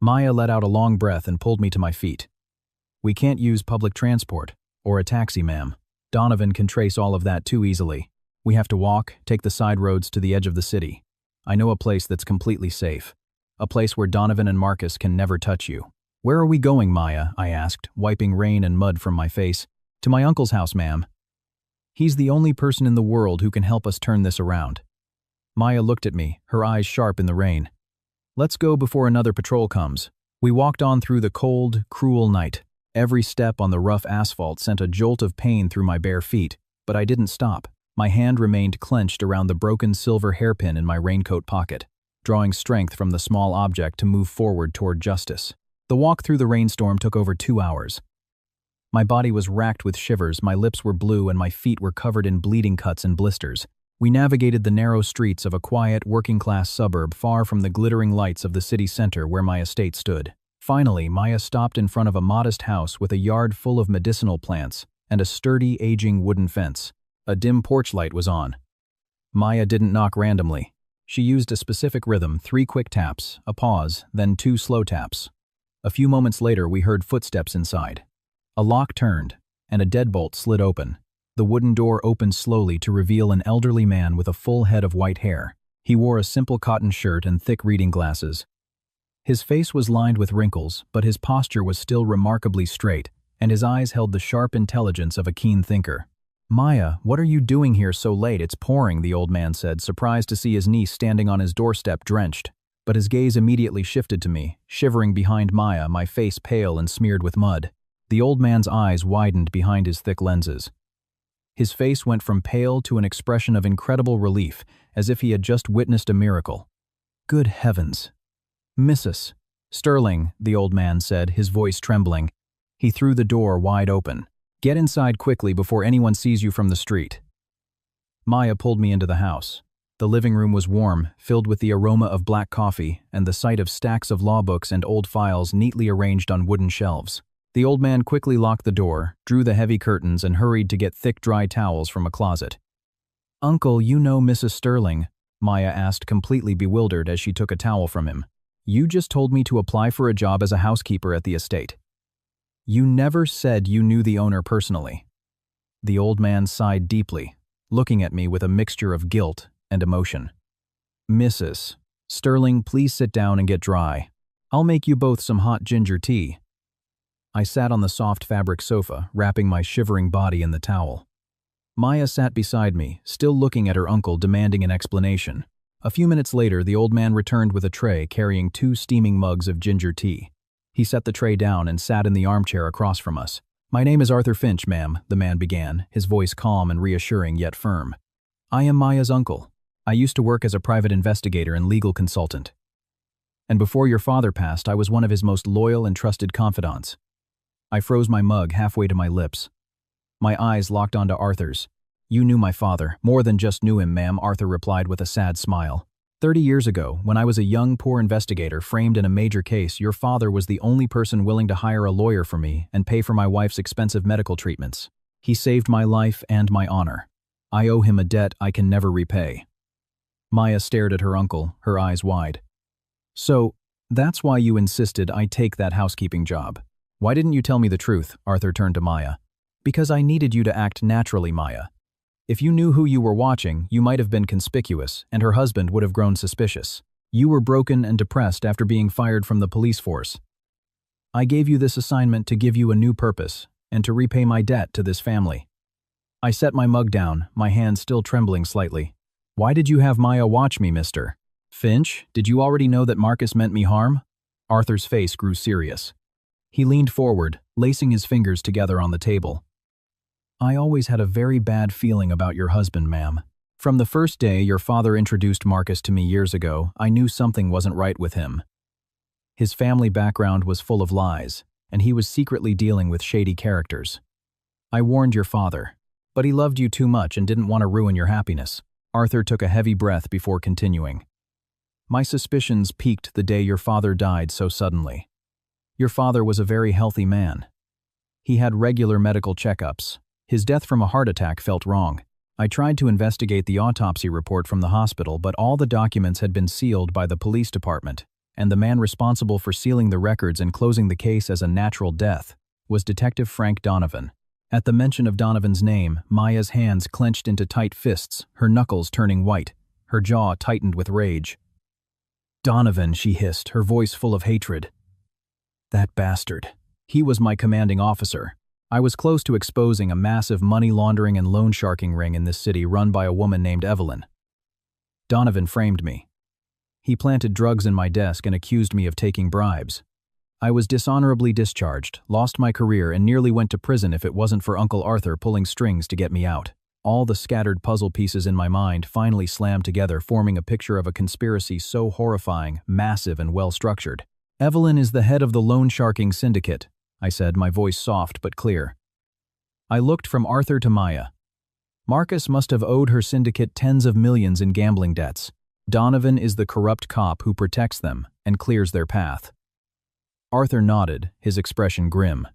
Maya let out a long breath and pulled me to my feet. "We can't use public transport, or a taxi, ma'am. Donovan can trace all of that too easily. We have to walk, take the side roads to the edge of the city. I know a place that's completely safe. A place where Donovan and Marcus can never touch you." "Where are we going, Maya?" I asked, wiping rain and mud from my face. "To my uncle's house, ma'am. He's the only person in the world who can help us turn this around." Maya looked at me, her eyes sharp in the rain. "Let's go before another patrol comes." We walked on through the cold, cruel night. Every step on the rough asphalt sent a jolt of pain through my bare feet, but I didn't stop. My hand remained clenched around the broken silver hairpin in my raincoat pocket, drawing strength from the small object to move forward toward justice. The walk through the rainstorm took over 2 hours. My body was racked with shivers, my lips were blue, and my feet were covered in bleeding cuts and blisters. We navigated the narrow streets of a quiet, working-class suburb far from the glittering lights of the city center where my estate stood. Finally, Maya stopped in front of a modest house with a yard full of medicinal plants and a sturdy, aging wooden fence. A dim porch light was on. Maya didn't knock randomly. She used a specific rhythm, 3 quick taps, a pause, then 2 slow taps. A few moments later, we heard footsteps inside. A lock turned, and a deadbolt slid open. The wooden door opened slowly to reveal an elderly man with a full head of white hair. He wore a simple cotton shirt and thick reading glasses. His face was lined with wrinkles, but his posture was still remarkably straight, and his eyes held the sharp intelligence of a keen thinker. "Maya, what are you doing here so late? It's pouring," the old man said, surprised to see his niece standing on his doorstep drenched. But his gaze immediately shifted to me, shivering behind Maya, my face pale and smeared with mud. The old man's eyes widened behind his thick lenses. His face went from pale to an expression of incredible relief, as if he had just witnessed a miracle. "Good heavens. Mrs. Sterling," the old man said, his voice trembling. He threw the door wide open. "Get inside quickly before anyone sees you from the street." Maya pulled me into the house. The living room was warm, filled with the aroma of black coffee and the sight of stacks of law books and old files neatly arranged on wooden shelves. The old man quickly locked the door, drew the heavy curtains, and hurried to get thick, dry towels from a closet. "Uncle, you know Mrs. Sterling?" Maya asked, completely bewildered as she took a towel from him. "You just told me to apply for a job as a housekeeper at the estate. You never said you knew the owner personally." The old man sighed deeply, looking at me with a mixture of guilt and emotion. "Mrs. Sterling, please sit down and get dry. I'll make you both some hot ginger tea." I sat on the soft fabric sofa, wrapping my shivering body in the towel. Maya sat beside me, still looking at her uncle, demanding an explanation. A few minutes later, the old man returned with a tray carrying 2 steaming mugs of ginger tea. He set the tray down and sat in the armchair across from us. "My name is Arthur Finch, ma'am," the man began, his voice calm and reassuring yet firm. "I am Maya's uncle. I used to work as a private investigator and legal consultant. And before your father passed, I was one of his most loyal and trusted confidants." I froze my mug halfway to my lips. My eyes locked onto Arthur's. "You knew my father. More than just knew him, ma'am," Arthur replied with a sad smile. 30 years ago, when I was a young, poor investigator framed in a major case, your father was the only person willing to hire a lawyer for me and pay for my wife's expensive medical treatments. He saved my life and my honor. I owe him a debt I can never repay." Maya stared at her uncle, her eyes wide. So, that's why you insisted I take that housekeeping job. Why didn't you tell me the truth? Arthur turned to Maya. Because I needed you to act naturally, Maya. If you knew who you were watching, you might have been conspicuous, and her husband would have grown suspicious. You were broken and depressed after being fired from the police force. I gave you this assignment to give you a new purpose, and to repay my debt to this family. I set my mug down, my hand still trembling slightly. Why did you have Maya watch me, Mr. Finch? Did you already know that Marcus meant me harm? Arthur's face grew serious. He leaned forward, lacing his fingers together on the table. I always had a very bad feeling about your husband, ma'am. From the first day your father introduced Marcus to me years ago, I knew something wasn't right with him. His family background was full of lies, and he was secretly dealing with shady characters. I warned your father, but he loved you too much and didn't want to ruin your happiness. Arthur took a heavy breath before continuing. My suspicions peaked the day your father died so suddenly. Your father was a very healthy man. He had regular medical checkups. His death from a heart attack felt wrong. I tried to investigate the autopsy report from the hospital, but all the documents had been sealed by the police department, and the man responsible for sealing the records and closing the case as a natural death was Detective Frank Donovan. At the mention of Donovan's name, Maya's hands clenched into tight fists, her knuckles turning white, her jaw tightened with rage. Donovan, she hissed, her voice full of hatred. That bastard. He was my commanding officer. I was close to exposing a massive money laundering and loan sharking ring in this city run by a woman named Evelyn. Donovan framed me. He planted drugs in my desk and accused me of taking bribes. I was dishonorably discharged, lost my career, and nearly went to prison if it wasn't for Uncle Arthur pulling strings to get me out. All the scattered puzzle pieces in my mind finally slammed together, forming a picture of a conspiracy so horrifying, massive, and well-structured. Evelyn is the head of the loan sharking syndicate, I said, my voice soft but clear. I looked from Arthur to Maya. Marcus must have owed her syndicate tens of millions in gambling debts. Donovan is the corrupt cop who protects them and clears their path. Arthur nodded, his expression grim.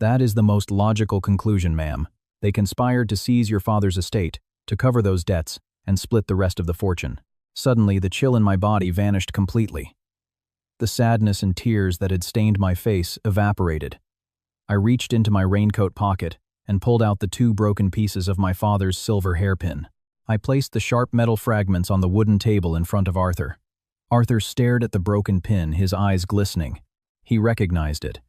That is the most logical conclusion, ma'am. They conspired to seize your father's estate, to cover those debts, and split the rest of the fortune. Suddenly, the chill in my body vanished completely. The sadness and tears that had stained my face evaporated. I reached into my raincoat pocket and pulled out the 2 broken pieces of my father's silver hairpin. I placed the sharp metal fragments on the wooden table in front of Arthur. Arthur stared at the broken pin, his eyes glistening. He recognized it.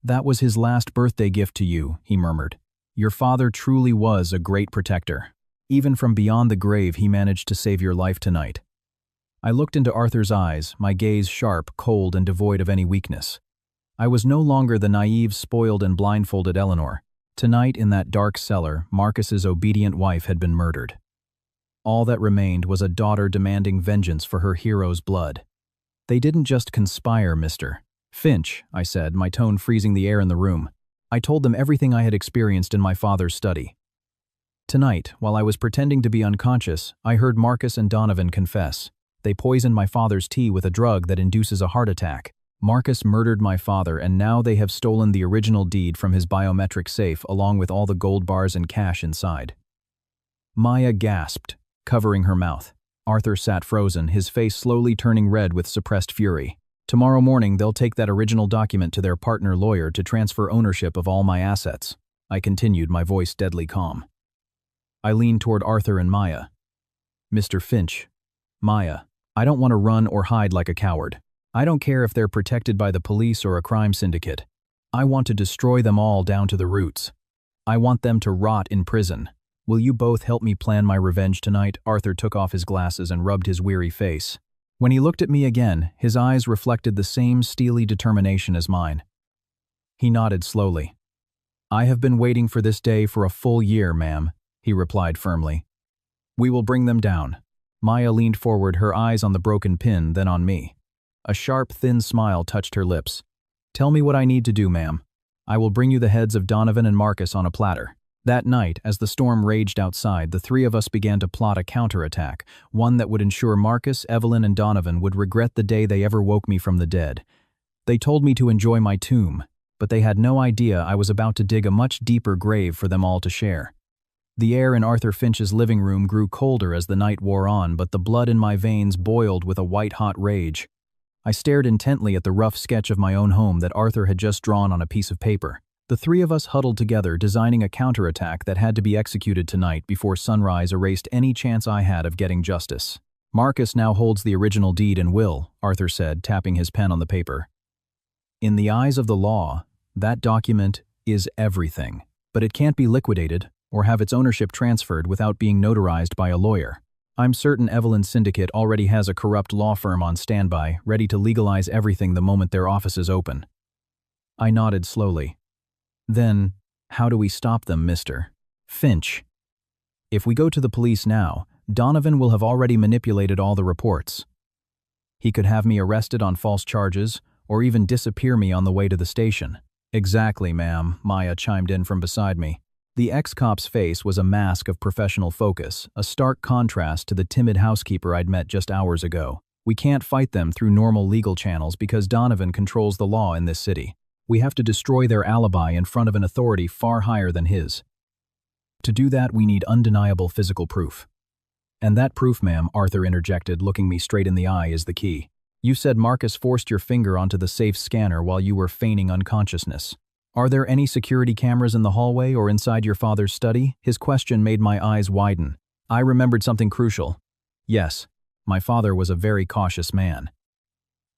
That was his last birthday gift to you, he murmured. Your father truly was a great protector. Even from beyond the grave, he managed to save your life tonight. I looked into Arthur's eyes, my gaze sharp, cold, and devoid of any weakness. I was no longer the naive, spoiled, and blindfolded Eleanor. Tonight, in that dark cellar, Marcus's obedient wife had been murdered. All that remained was a daughter demanding vengeance for her hero's blood. They didn't just conspire, Mr. Finch, I said, my tone freezing the air in the room. I told them everything I had experienced in my father's study. Tonight, while I was pretending to be unconscious, I heard Marcus and Donovan confess. They poisoned my father's tea with a drug that induces a heart attack. Marcus murdered my father, and now they have stolen the original deed from his biometric safe along with all the gold bars and cash inside. Maya gasped, covering her mouth. Arthur sat frozen, his face slowly turning red with suppressed fury. Tomorrow morning, they'll take that original document to their partner lawyer to transfer ownership of all my assets. I continued, my voice deadly calm. I leaned toward Arthur and Maya. Mr. Finch, Maya, I don't want to run or hide like a coward. I don't care if they're protected by the police or a crime syndicate. I want to destroy them all down to the roots. I want them to rot in prison. Will you both help me plan my revenge tonight? Arthur took off his glasses and rubbed his weary face. When he looked at me again, his eyes reflected the same steely determination as mine. He nodded slowly. I have been waiting for this day for a full year, ma'am, he replied firmly. We will bring them down. Maya leaned forward, her eyes on the broken pin, then on me. A sharp, thin smile touched her lips. Tell me what I need to do, ma'am. I will bring you the heads of Donovan and Marcus on a platter. That night, as the storm raged outside, the 3 of us began to plot a counterattack, one that would ensure Marcus, Evelyn, and Donovan would regret the day they ever woke me from the dead. They told me to enjoy my tomb, but they had no idea I was about to dig a much deeper grave for them all to share. The air in Arthur Finch's living room grew colder as the night wore on, but the blood in my veins boiled with a white-hot rage. I stared intently at the rough sketch of my own home that Arthur had just drawn on a piece of paper. The three of us huddled together, designing a counterattack that had to be executed tonight before sunrise erased any chance I had of getting justice. "Marcus now holds the original deed and will," Arthur said, tapping his pen on the paper. "In the eyes of the law, that document is everything, but it can't be liquidated or have its ownership transferred without being notarized by a lawyer. I'm certain Evelyn's syndicate already has a corrupt law firm on standby, ready to legalize everything the moment their offices open." I nodded slowly. "Then, how do we stop them, Mr. Finch?" "If we go to the police now, Donovan will have already manipulated all the reports. He could have me arrested on false charges, or even disappear me on the way to the station." "Exactly, ma'am," Maya chimed in from beside me. The ex-cop's face was a mask of professional focus, a stark contrast to the timid housekeeper I'd met just hours ago. "We can't fight them through normal legal channels because Donovan controls the law in this city. We have to destroy their alibi in front of an authority far higher than his. To do that, we need undeniable physical proof." "And that proof, ma'am," Arthur interjected, looking me straight in the eye, "is the key. You said Marcus forced your finger onto the safe scanner while you were feigning unconsciousness. Are there any security cameras in the hallway or inside your father's study?" His question made my eyes widen. I remembered something crucial. Yes, my father was a very cautious man.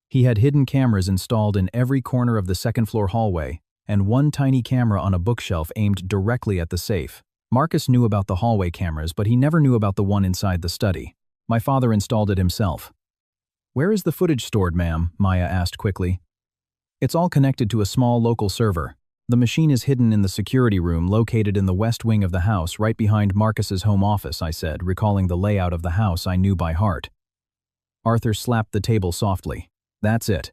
He had hidden cameras installed in every corner of the second-floor hallway, and one tiny camera on a bookshelf aimed directly at the safe. Marcus knew about the hallway cameras, but he never knew about the one inside the study. My father installed it himself. "Where is the footage stored, ma'am?" Maya asked quickly. "It's all connected to a small local server. The machine is hidden in the security room located in the west wing of the house, right behind Marcus's home office," I said, recalling the layout of the house I knew by heart. Arthur slapped the table softly. "That's it.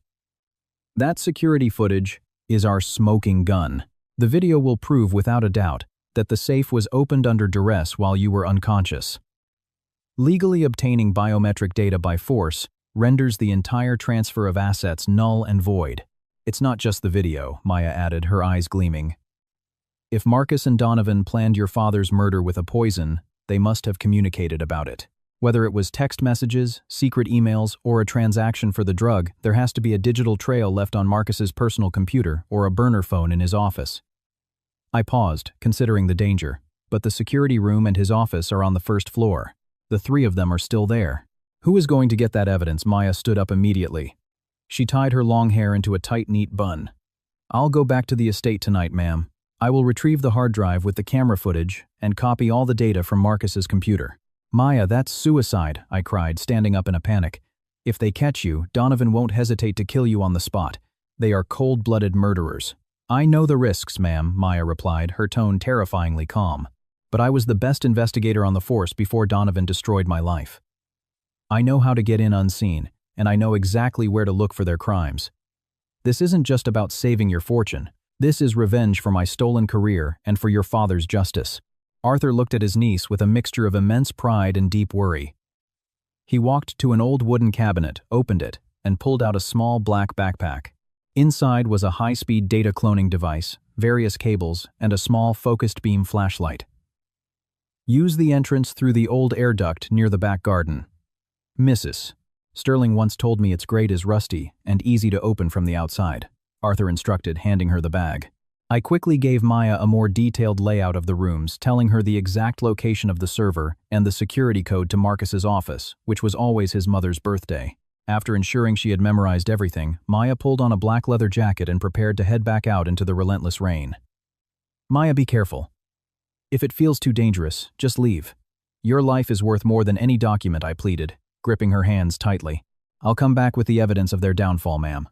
That security footage is our smoking gun. The video will prove without a doubt that the safe was opened under duress while you were unconscious. Legally obtaining biometric data by force renders the entire transfer of assets null and void. It's not just the video," Maya added, her eyes gleaming. "If Marcus and Donovan planned your father's murder with a poison, they must have communicated about it. Whether it was text messages, secret emails, or a transaction for the drug, there has to be a digital trail left on Marcus's personal computer or a burner phone in his office." I paused, considering the danger, but the security room and his office are on the first floor. The three of them are still there. "Who is going to get that evidence?" Maya stood up immediately. She tied her long hair into a tight, neat bun. "I'll go back to the estate tonight, ma'am. I will retrieve the hard drive with the camera footage and copy all the data from Marcus's computer." "Maya, that's suicide," I cried, standing up in a panic. "If they catch you, Donovan won't hesitate to kill you on the spot. They are cold-blooded murderers." "I know the risks, ma'am," Maya replied, her tone terrifyingly calm. "But I was the best investigator on the force before Donovan destroyed my life. I know how to get in unseen, and I know exactly where to look for their crimes. This isn't just about saving your fortune. This is revenge for my stolen career and for your father's justice." Arthur looked at his niece with a mixture of immense pride and deep worry. He walked to an old wooden cabinet, opened it, and pulled out a small black backpack. Inside was a high-speed data cloning device, various cables, and a small focused beam flashlight. "Use the entrance through the old air duct near the back garden. Mrs. Sterling once told me its grate is rusty and easy to open from the outside," Arthur instructed, handing her the bag. I quickly gave Maya a more detailed layout of the rooms, telling her the exact location of the server and the security code to Marcus's office, which was always his mother's birthday. After ensuring she had memorized everything, Maya pulled on a black leather jacket and prepared to head back out into the relentless rain. "Maya, be careful. If it feels too dangerous, just leave. Your life is worth more than any document," I pleaded, gripping her hands tightly. "I'll come back with the evidence of their downfall, ma'am."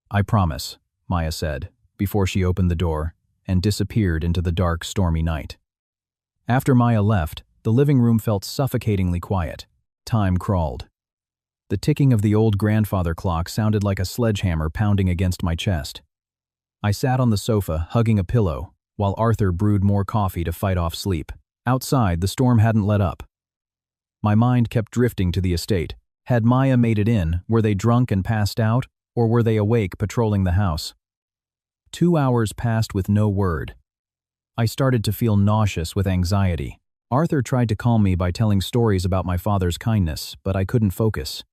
"I promise," Maya said, before she opened the door and disappeared into the dark, stormy night. After Maya left, the living room felt suffocatingly quiet. Time crawled. The ticking of the old grandfather clock sounded like a sledgehammer pounding against my chest. I sat on the sofa, hugging a pillow, while Arthur brewed more coffee to fight off sleep. Outside, the storm hadn't let up. My mind kept drifting to the estate. Had Maya made it in? Were they drunk and passed out? Or were they awake, patrolling the house? 2 hours passed with no word. I started to feel nauseous with anxiety. Arthur tried to calm me by telling stories about my father's kindness, but I couldn't focus.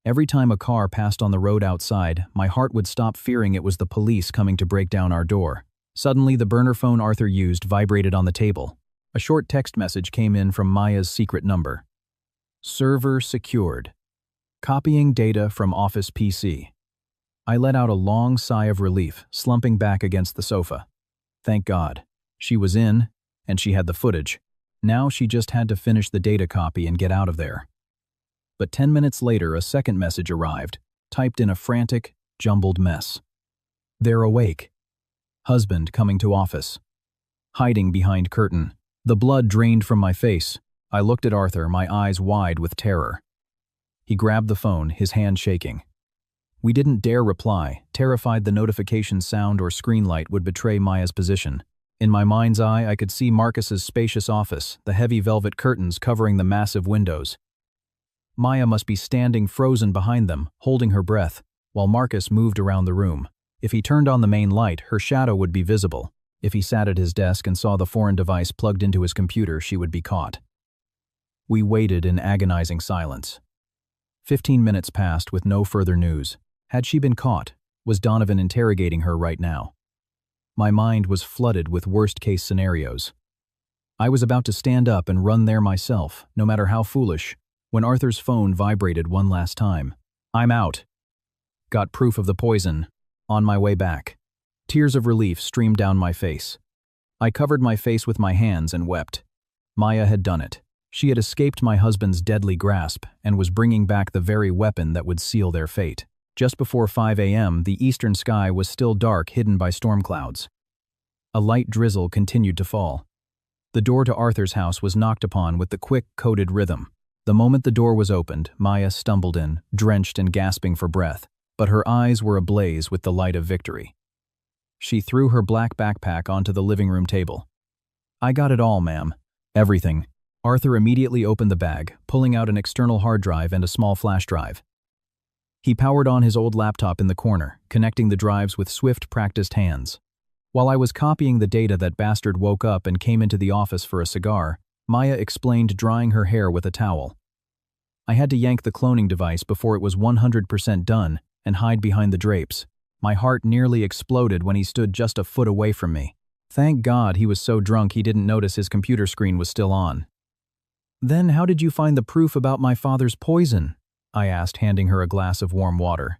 Every time a car passed on the road outside, my heart would stop fearing it was the police coming to break down our door. Suddenly, the burner phone Arthur used vibrated on the table. A short text message came in from Maya's secret number. Server secured. Copying data from office PC. I let out a long sigh of relief, slumping back against the sofa. Thank God. She was in, and she had the footage. Now she just had to finish the data copy and get out of there. But 10 minutes later, a second message arrived, typed in a frantic, jumbled mess. They're awake. Husband coming to office. Hiding behind curtain. The blood drained from my face. I looked at Arthur, my eyes wide with terror. He grabbed the phone, his hand shaking. We didn't dare reply, terrified the notification sound or screen light would betray Maya's position. In my mind's eye, I could see Marcus's spacious office, the heavy velvet curtains covering the massive windows. Maya must be standing frozen behind them, holding her breath, while Marcus moved around the room. If he turned on the main light, her shadow would be visible. If he sat at his desk and saw the foreign device plugged into his computer, she would be caught. We waited in agonizing silence. 15 minutes passed with no further news. Had she been caught? Was Donovan interrogating her right now? My mind was flooded with worst-case scenarios. I was about to stand up and run there myself, no matter how foolish, when Arthur's phone vibrated one last time. I'm out. Got proof of the poison. On my way back. Tears of relief streamed down my face. I covered my face with my hands and wept. Maya had done it. She had escaped my husband's deadly grasp and was bringing back the very weapon that would seal their fate. Just before 5 a.m., the eastern sky was still dark, hidden by storm clouds. A light drizzle continued to fall. The door to Arthur's house was knocked upon with the quick, coded rhythm. The moment the door was opened, Maya stumbled in, drenched and gasping for breath, but her eyes were ablaze with the light of victory. She threw her black backpack onto the living room table. I got it all, ma'am. Everything. Arthur immediately opened the bag, pulling out an external hard drive and a small flash drive. He powered on his old laptop in the corner, connecting the drives with swift, practiced hands. While I was copying the data, that bastard woke up and came into the office for a cigar. Maya explained, drying her hair with a towel. I had to yank the cloning device before it was 100% done and hide behind the drapes. My heart nearly exploded when he stood just a foot away from me. Thank God he was so drunk he didn't notice his computer screen was still on. Then how did you find the proof about my father's poison? I asked, handing her a glass of warm water.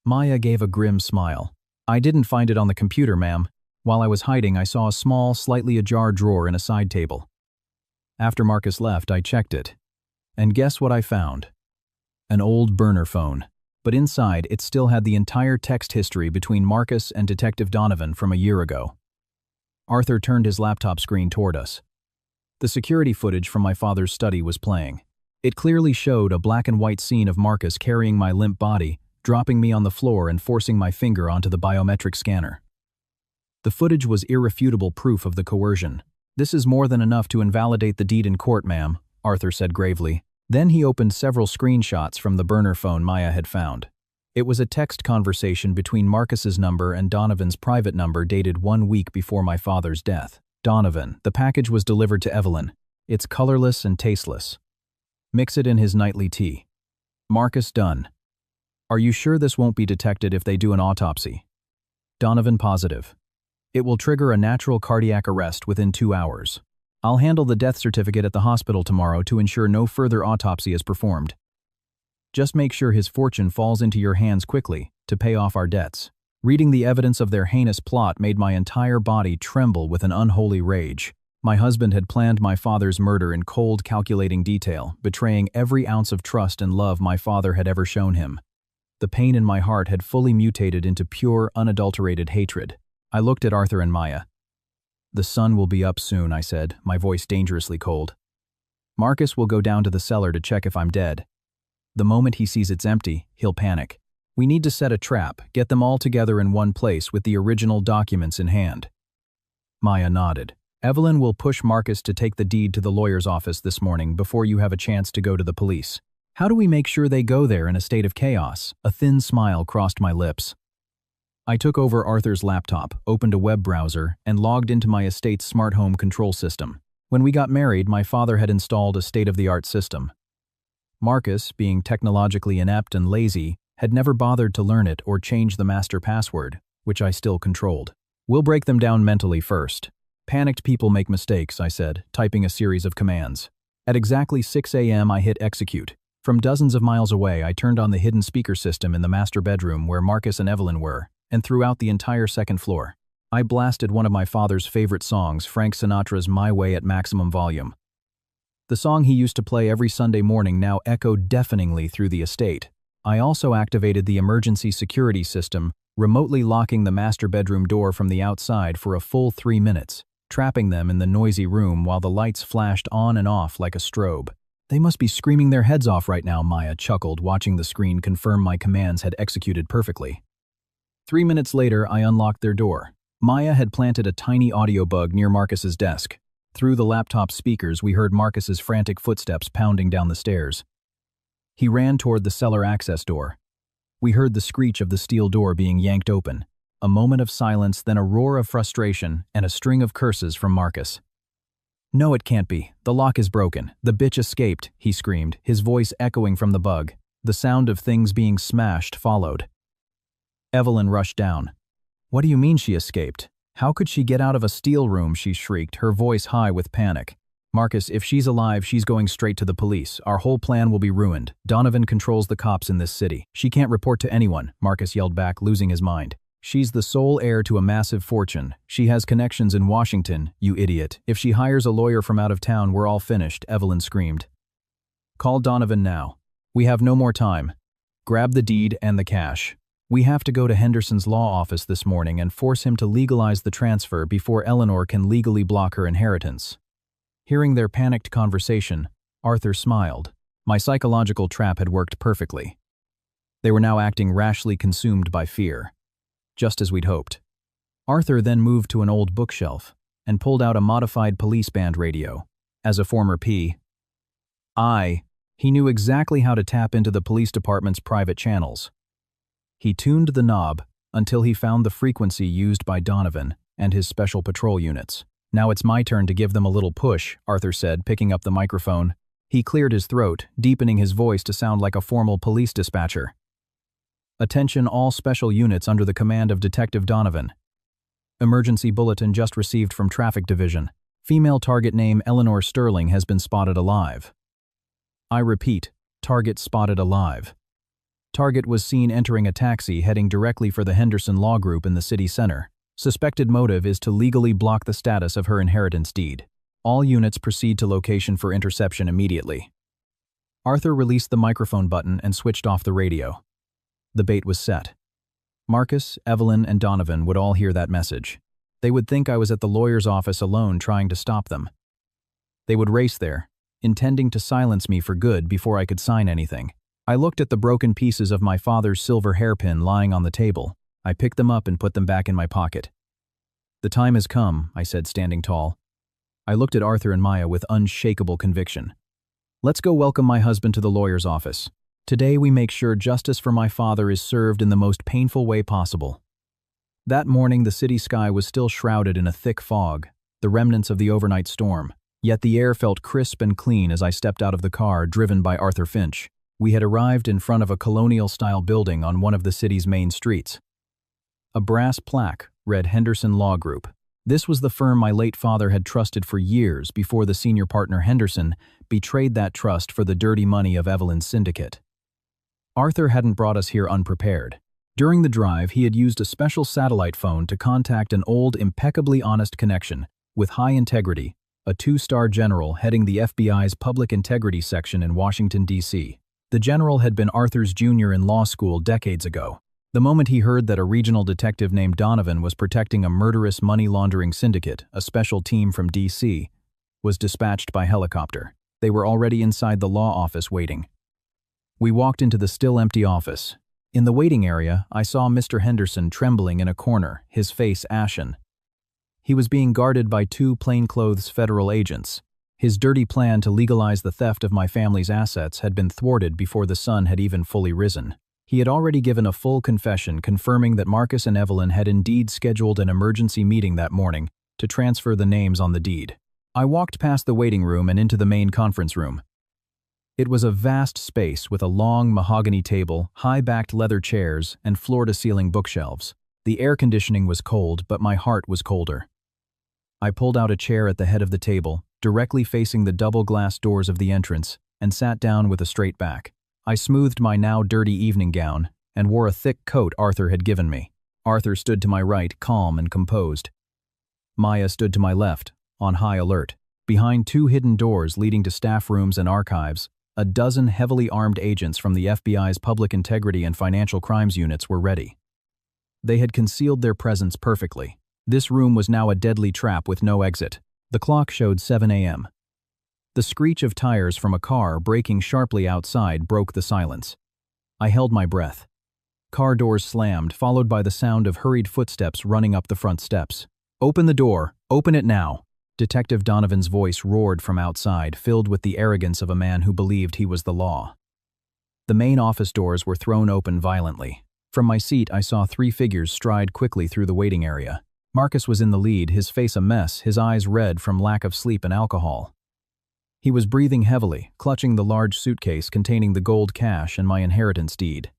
Maya gave a grim smile. I didn't find it on the computer, ma'am. While I was hiding, I saw a small, slightly ajar drawer in a side table. After Marcus left, I checked it. And guess what I found? An old burner phone. But inside, it still had the entire text history between Marcus and Detective Donovan from a year ago. Arthur turned his laptop screen toward us. The security footage from my father's study was playing. It clearly showed a black and white scene of Marcus carrying my limp body, dropping me on the floor and forcing my finger onto the biometric scanner. The footage was irrefutable proof of the coercion. This is more than enough to invalidate the deed in court, ma'am, Arthur said gravely. Then he opened several screenshots from the burner phone Maya had found. It was a text conversation between Marcus's number and Donovan's private number dated 1 week before my father's death. Donovan, the package was delivered to Evelyn. It's colorless and tasteless. Mix it in his nightly tea. Marcus, done. Are you sure this won't be detected if they do an autopsy? Donovan, positive. It will trigger a natural cardiac arrest within 2 hours. I'll handle the death certificate at the hospital tomorrow to ensure no further autopsy is performed. Just make sure his fortune falls into your hands quickly to pay off our debts. Reading the evidence of their heinous plot made my entire body tremble with an unholy rage. My husband had planned my father's murder in cold, calculating detail, betraying every ounce of trust and love my father had ever shown him. The pain in my heart had fully mutated into pure, unadulterated hatred. I looked at Arthur and Maya. The sun will be up soon, I said, my voice dangerously cold. Marcus will go down to the cellar to check if I'm dead. The moment he sees it's empty, he'll panic. We need to set a trap, get them all together in one place with the original documents in hand. Maya nodded. Evelyn will push Marcus to take the deed to the lawyer's office this morning before you have a chance to go to the police. How do we make sure they go there in a state of chaos? A thin smile crossed my lips. I took over Arthur's laptop, opened a web browser, and logged into my estate's smart home control system. When we got married, my father had installed a state-of-the-art system. Marcus, being technologically inept and lazy, had never bothered to learn it or change the master password, which I still controlled. We'll break them down mentally first. Panicked people make mistakes, I said, typing a series of commands. At exactly 6 a.m. I hit execute. From dozens of miles away, I turned on the hidden speaker system in the master bedroom where Marcus and Evelyn were, and throughout the entire second floor. I blasted one of my father's favorite songs, Frank Sinatra's My Way, at maximum volume. The song he used to play every Sunday morning now echoed deafeningly through the estate. I also activated the emergency security system, remotely locking the master bedroom door from the outside for a full 3 minutes, trapping them in the noisy room while the lights flashed on and off like a strobe. They must be screaming their heads off right now, Maya chuckled, watching the screen confirm my commands had executed perfectly. 3 minutes later, I unlocked their door. Maya had planted a tiny audio bug near Marcus's desk. Through the laptop speakers, we heard Marcus's frantic footsteps pounding down the stairs. He ran toward the cellar access door. We heard the screech of the steel door being yanked open. A moment of silence, then a roar of frustration and a string of curses from Marcus. "No, it can't be. The lock is broken. The bitch escaped," he screamed, his voice echoing from the bug. The sound of things being smashed followed. Evelyn rushed down. "What do you mean she escaped? How could she get out of a steel room?" she shrieked, her voice high with panic. "Marcus, if she's alive, she's going straight to the police. Our whole plan will be ruined. Donovan controls the cops in this city. She can't report to anyone," Marcus yelled back, losing his mind. "She's the sole heir to a massive fortune. She has connections in Washington, you idiot. If she hires a lawyer from out of town, we're all finished," Evelyn screamed. "Call Donovan now. We have no more time. Grab the deed and the cash. We have to go to Henderson's law office this morning and force him to legalize the transfer before Eleanor can legally block her inheritance." Hearing their panicked conversation, Arthur smiled. My psychological trap had worked perfectly. They were now acting rashly, consumed by fear. Just as we'd hoped. Arthur then moved to an old bookshelf and pulled out a modified police band radio. As a former P.I., he knew exactly how to tap into the police department's private channels. He tuned the knob until he found the frequency used by Donovan and his special patrol units. "Now it's my turn to give them a little push," Arthur said, picking up the microphone. He cleared his throat, deepening his voice to sound like a formal police dispatcher. "Attention all special units under the command of Detective Donovan. Emergency bulletin just received from Traffic Division. Female target name Eleanor Sterling has been spotted alive. I repeat, target spotted alive. Target was seen entering a taxi heading directly for the Henderson Law Group in the city center. Suspected motive is to legally block the status of her inheritance deed. All units proceed to location for interception immediately." Arthur released the microphone button and switched off the radio. The bait was set. Marcus, Evelyn, and Donovan would all hear that message. They would think I was at the lawyer's office alone trying to stop them. They would race there, intending to silence me for good before I could sign anything. I looked at the broken pieces of my father's silver hairpin lying on the table. I picked them up and put them back in my pocket. "The time has come," I said, standing tall. I looked at Arthur and Maya with unshakable conviction. "Let's go welcome my husband to the lawyer's office. Today we make sure justice for my father is served in the most painful way possible." That morning the city sky was still shrouded in a thick fog, the remnants of the overnight storm. Yet the air felt crisp and clean as I stepped out of the car driven by Arthur Finch. We had arrived in front of a colonial-style building on one of the city's main streets. A brass plaque read Henderson Law Group. This was the firm my late father had trusted for years before the senior partner Henderson betrayed that trust for the dirty money of Evelyn's syndicate. Arthur hadn't brought us here unprepared. During the drive, he had used a special satellite phone to contact an old, impeccably honest connection, with high integrity, a 2-star general heading the FBI's Public Integrity Section in Washington, D.C. The general had been Arthur's junior in law school decades ago. The moment he heard that a regional detective named Donovan was protecting a murderous money-laundering syndicate, a special team from D.C. was dispatched by helicopter. They were already inside the law office waiting. We walked into the still empty office. In the waiting area, I saw Mr. Henderson trembling in a corner, his face ashen. He was being guarded by 2 plainclothes federal agents. His dirty plan to legalize the theft of my family's assets had been thwarted before the sun had even fully risen. He had already given a full confession confirming that Marcus and Evelyn had indeed scheduled an emergency meeting that morning to transfer the names on the deed. I walked past the waiting room and into the main conference room. It was a vast space with a long mahogany table, high-backed leather chairs, and floor-to-ceiling bookshelves. The air conditioning was cold, but my heart was colder. I pulled out a chair at the head of the table, directly facing the double glass doors of the entrance, and sat down with a straight back. I smoothed my now dirty evening gown and wore a thick coat Arthur had given me. Arthur stood to my right, calm and composed. Maya stood to my left, on high alert. Behind two hidden doors leading to staff rooms and archives, a dozen heavily armed agents from the FBI's Public Integrity and Financial Crimes units were ready. They had concealed their presence perfectly. This room was now a deadly trap with no exit. The clock showed 7 a.m. The screech of tires from a car braking sharply outside broke the silence. I held my breath. Car doors slammed, followed by the sound of hurried footsteps running up the front steps. "Open the door! Open it now!" Detective Donovan's voice roared from outside, filled with the arrogance of a man who believed he was the law. The main office doors were thrown open violently. From my seat, I saw three figures stride quickly through the waiting area. Marcus was in the lead, his face a mess, his eyes red from lack of sleep and alcohol. He was breathing heavily, clutching the large suitcase containing the gold cash and my inheritance deed.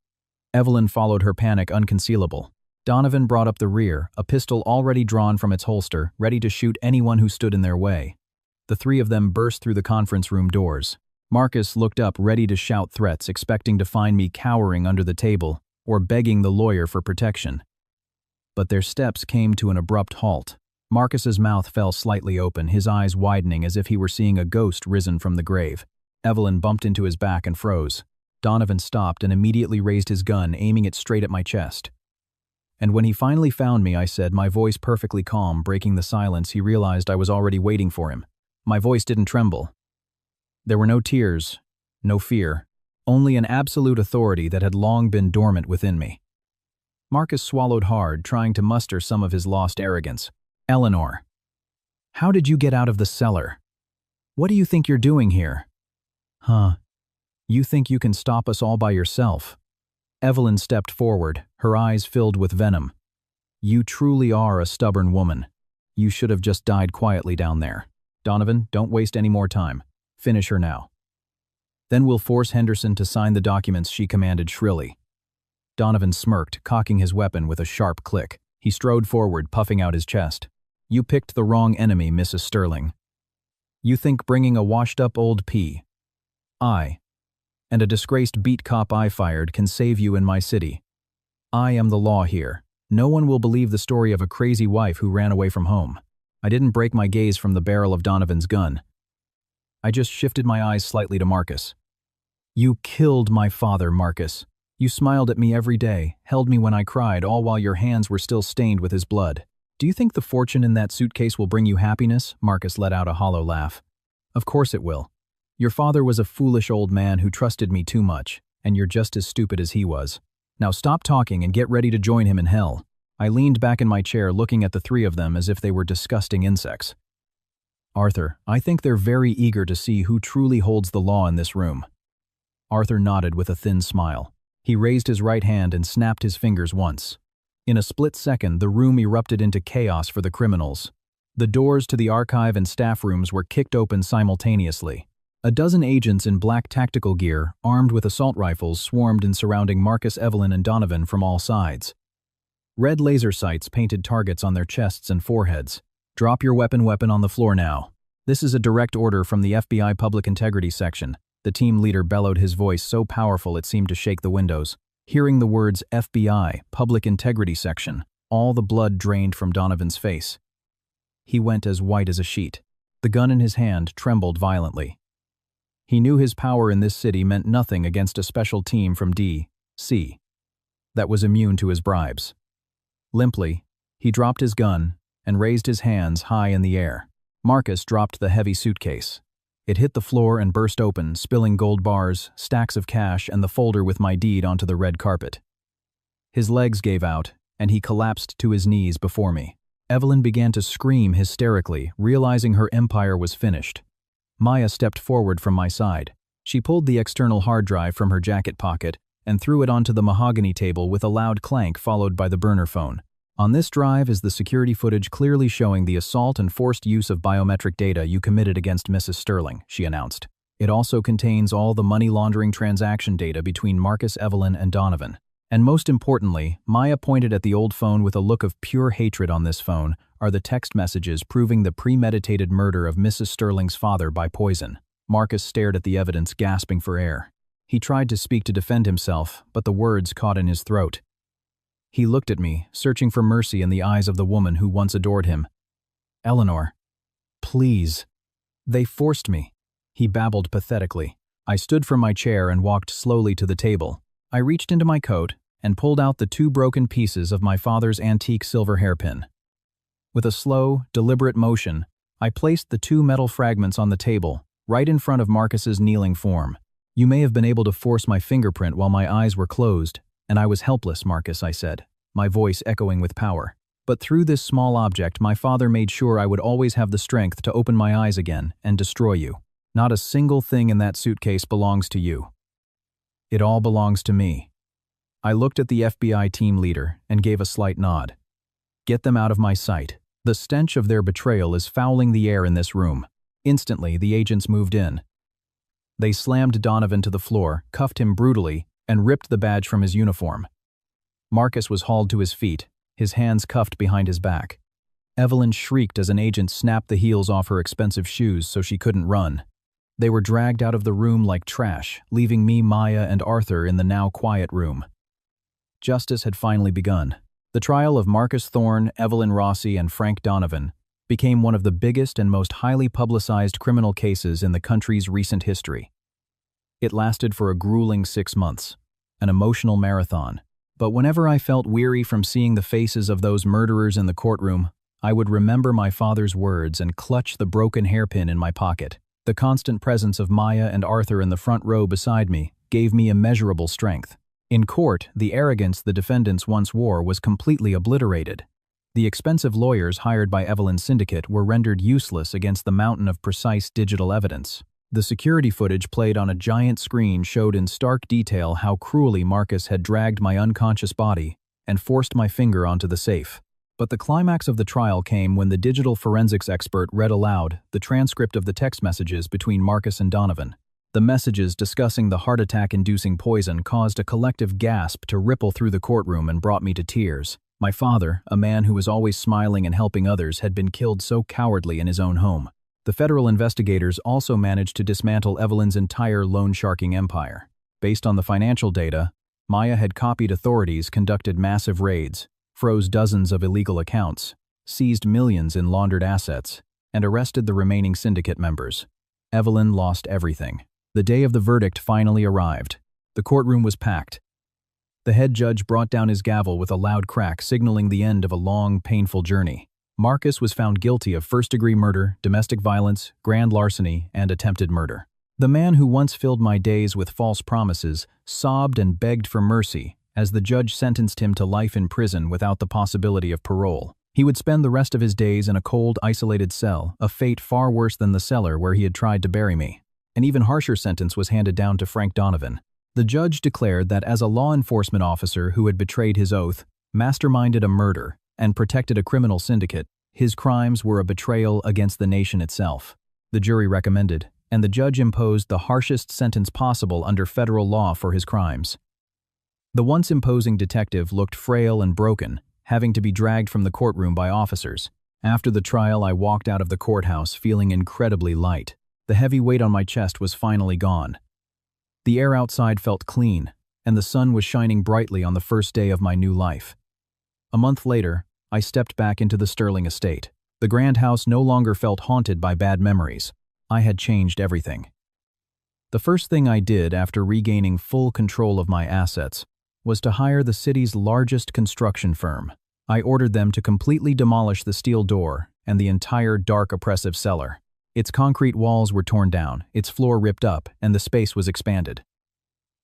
Evelyn followed, her panic unconcealable. Donovan brought up the rear, a pistol already drawn from its holster, ready to shoot anyone who stood in their way. The three of them burst through the conference room doors. Marcus looked up, ready to shout threats, expecting to find me cowering under the table or begging the lawyer for protection. But their steps came to an abrupt halt. Marcus's mouth fell slightly open, his eyes widening as if he were seeing a ghost risen from the grave. Evelyn bumped into his back and froze. Donovan stopped and immediately raised his gun, aiming it straight at my chest. And when he finally found me, I said, my voice perfectly calm, breaking the silence. He realized I was already waiting for him. My voice didn't tremble. There were no tears, no fear, only an absolute authority that had long been dormant within me. Marcus swallowed hard, trying to muster some of his lost arrogance. "Eleanor, how did you get out of the cellar? What do you think you're doing here?" "Huh? You think you can stop us all by yourself?" Evelyn stepped forward, her eyes filled with venom. "You truly are a stubborn woman. You should have just died quietly down there. Donovan, don't waste any more time. Finish her now. Then we'll force Henderson to sign the documents," she commanded shrilly. Donovan smirked, cocking his weapon with a sharp click. He strode forward, puffing out his chest. "You picked the wrong enemy, Mrs. Sterling. You think bringing a washed-up old and a disgraced beat cop I fired can save you in my city. I am the law here. No one will believe the story of a crazy wife who ran away from home." I didn't break my gaze from the barrel of Donovan's gun. I just shifted my eyes slightly to Marcus. "You killed my father, Marcus. You smiled at me every day, held me when I cried, all while your hands were still stained with his blood. Do you think the fortune in that suitcase will bring you happiness?" Marcus let out a hollow laugh. "Of course it will. Your father was a foolish old man who trusted me too much, and you're just as stupid as he was. Now stop talking and get ready to join him in hell." I leaned back in my chair, looking at the three of them as if they were disgusting insects. "Arthur, I think they're very eager to see who truly holds the law in this room." Arthur nodded with a thin smile. He raised his right hand and snapped his fingers once. In a split second, the room erupted into chaos for the criminals. The doors to the archive and staff rooms were kicked open simultaneously. A dozen agents in black tactical gear, armed with assault rifles, swarmed in, surrounding Marcus, Evelyn, and Donovan from all sides. Red laser sights painted targets on their chests and foreheads. "Drop your weapon on the floor now. This is a direct order from the FBI Public Integrity Section." The team leader bellowed, his voice so powerful it seemed to shake the windows. Hearing the words FBI, Public Integrity Section, all the blood drained from Donovan's face. He went as white as a sheet. The gun in his hand trembled violently. He knew his power in this city meant nothing against a special team from D.C. that was immune to his bribes. Limply, he dropped his gun and raised his hands high in the air. Marcus dropped the heavy suitcase. It hit the floor and burst open, spilling gold bars, stacks of cash, and the folder with my deed onto the red carpet. His legs gave out, and he collapsed to his knees before me. Evelyn began to scream hysterically, realizing her empire was finished. Maya stepped forward from my side. She pulled the external hard drive from her jacket pocket and threw it onto the mahogany table with a loud clank followed by the burner phone. On this drive is the security footage clearly showing the assault and forced use of biometric data you committed against Mrs. Sterling, she announced. It also contains all the money laundering transaction data between Marcus, Evelyn, and Donovan. And most importantly, Maya pointed at the old phone with a look of pure hatred. On this phone are the text messages proving the premeditated murder of Mrs. Sterling's father by poison. Marcus stared at the evidence, gasping for air. He tried to speak to defend himself, but the words caught in his throat. He looked at me, searching for mercy in the eyes of the woman who once adored him. "Eleanor, please." "They forced me," he babbled pathetically. I stood from my chair and walked slowly to the table. I reached into my coat and pulled out the 2 broken pieces of my father's antique silver hairpin. With a slow, deliberate motion, I placed the 2 metal fragments on the table, right in front of Marcus's kneeling form. "You may have been able to force my fingerprint while my eyes were closed, and I was helpless, Marcus," I said, my voice echoing with power. "But through this small object, my father made sure I would always have the strength to open my eyes again and destroy you. Not a single thing in that suitcase belongs to you. It all belongs to me." I looked at the FBI team leader and gave a slight nod. "Get them out of my sight. The stench of their betrayal is fouling the air in this room." Instantly, the agents moved in. They slammed Donovan to the floor, cuffed him brutally, and ripped the badge from his uniform. Marcus was hauled to his feet, his hands cuffed behind his back. Evelyn shrieked as an agent snapped the heels off her expensive shoes so she couldn't run. They were dragged out of the room like trash, leaving me, Maya, and Arthur in the now quiet room. Justice had finally begun. The trial of Marcus Thorne, Evelyn Rossi, and Frank Donovan became one of the biggest and most highly publicized criminal cases in the country's recent history. It lasted for a grueling 6 months, an emotional marathon. But whenever I felt weary from seeing the faces of those murderers in the courtroom, I would remember my father's words and clutch the broken hairpin in my pocket. The constant presence of Maya and Arthur in the front row beside me gave me immeasurable strength. In court, the arrogance the defendants once wore was completely obliterated. The expensive lawyers hired by Evelyn's syndicate were rendered useless against the mountain of precise digital evidence. The security footage played on a giant screen showed in stark detail how cruelly Marcus had dragged my unconscious body and forced my finger onto the safe. But the climax of the trial came when the digital forensics expert read aloud the transcript of the text messages between Marcus and Donovan. The messages discussing the heart attack-inducing poison caused a collective gasp to ripple through the courtroom and brought me to tears. My father, a man who was always smiling and helping others, had been killed so cowardly in his own home. The federal investigators also managed to dismantle Evelyn's entire loan-sharking empire. Based on the financial data, Maya had copied authorities, conducted massive raids, froze dozens of illegal accounts, seized millions in laundered assets, and arrested the remaining syndicate members. Evelyn lost everything. The day of the verdict finally arrived. The courtroom was packed. The head judge brought down his gavel with a loud crack, signaling the end of a long, painful journey. Marcus was found guilty of first-degree murder, domestic violence, grand larceny, and attempted murder. The man who once filled my days with false promises sobbed and begged for mercy as the judge sentenced him to life in prison without the possibility of parole. He would spend the rest of his days in a cold, isolated cell, a fate far worse than the cellar where he had tried to bury me. An even harsher sentence was handed down to Frank Donovan. The judge declared that as a law enforcement officer who had betrayed his oath, masterminded a murder, and protected a criminal syndicate, his crimes were a betrayal against the nation itself. The jury recommended, and the judge imposed the harshest sentence possible under federal law for his crimes. The once imposing detective looked frail and broken, having to be dragged from the courtroom by officers. After the trial, I walked out of the courthouse feeling incredibly light. The heavy weight on my chest was finally gone. The air outside felt clean, and the sun was shining brightly on the first day of my new life. A month later, I stepped back into the Sterling estate. The grand house no longer felt haunted by bad memories. I had changed everything. The first thing I did after regaining full control of my assets was to hire the city's largest construction firm. I ordered them to completely demolish the steel door and the entire dark, oppressive cellar. Its concrete walls were torn down, its floor ripped up, and the space was expanded.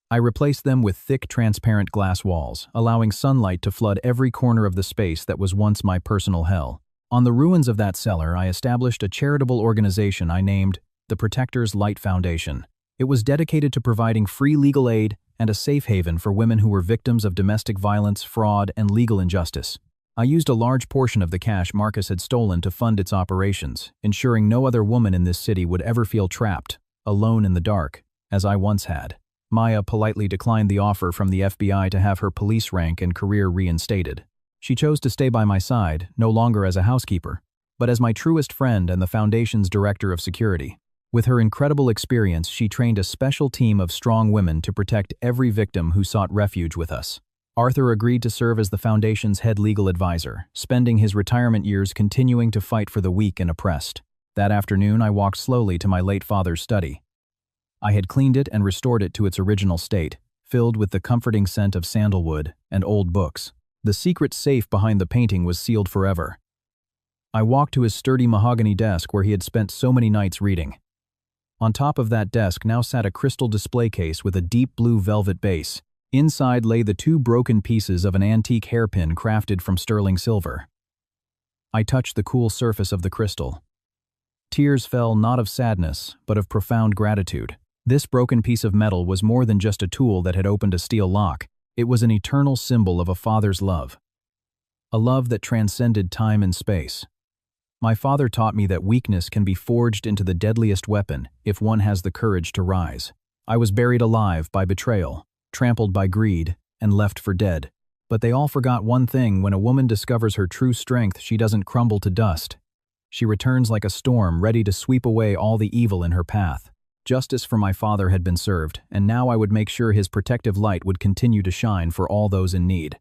I replaced them with thick, transparent glass walls, allowing sunlight to flood every corner of the space that was once my personal hell. On the ruins of that cellar, I established a charitable organization I named the Protectors Light Foundation. It was dedicated to providing free legal aid and a safe haven for women who were victims of domestic violence, fraud, and legal injustice. I used a large portion of the cash Marcus had stolen to fund its operations, ensuring no other woman in this city would ever feel trapped, alone in the dark, as I once had. Maya politely declined the offer from the FBI to have her police rank and career reinstated. She chose to stay by my side, no longer as a housekeeper, but as my truest friend and the Foundation's director of security. With her incredible experience, she trained a special team of strong women to protect every victim who sought refuge with us. Arthur agreed to serve as the Foundation's head legal advisor, spending his retirement years continuing to fight for the weak and oppressed. That afternoon, I walked slowly to my late father's study. I had cleaned it and restored it to its original state, filled with the comforting scent of sandalwood and old books. The secret safe behind the painting was sealed forever. I walked to his sturdy mahogany desk where he had spent so many nights reading. On top of that desk now sat a crystal display case with a deep blue velvet base. Inside lay the 2 broken pieces of an antique hairpin crafted from sterling silver. I touched the cool surface of the crystal. Tears fell not of sadness, but of profound gratitude. This broken piece of metal was more than just a tool that had opened a steel lock. It was an eternal symbol of a father's love. A love that transcended time and space. My father taught me that weakness can be forged into the deadliest weapon if one has the courage to rise. I was buried alive by betrayal, trampled by greed, and left for dead. But they all forgot one thing: when a woman discovers her true strength, she doesn't crumble to dust. She returns like a storm, ready to sweep away all the evil in her path. Justice for my father had been served, and now I would make sure his protective light would continue to shine for all those in need.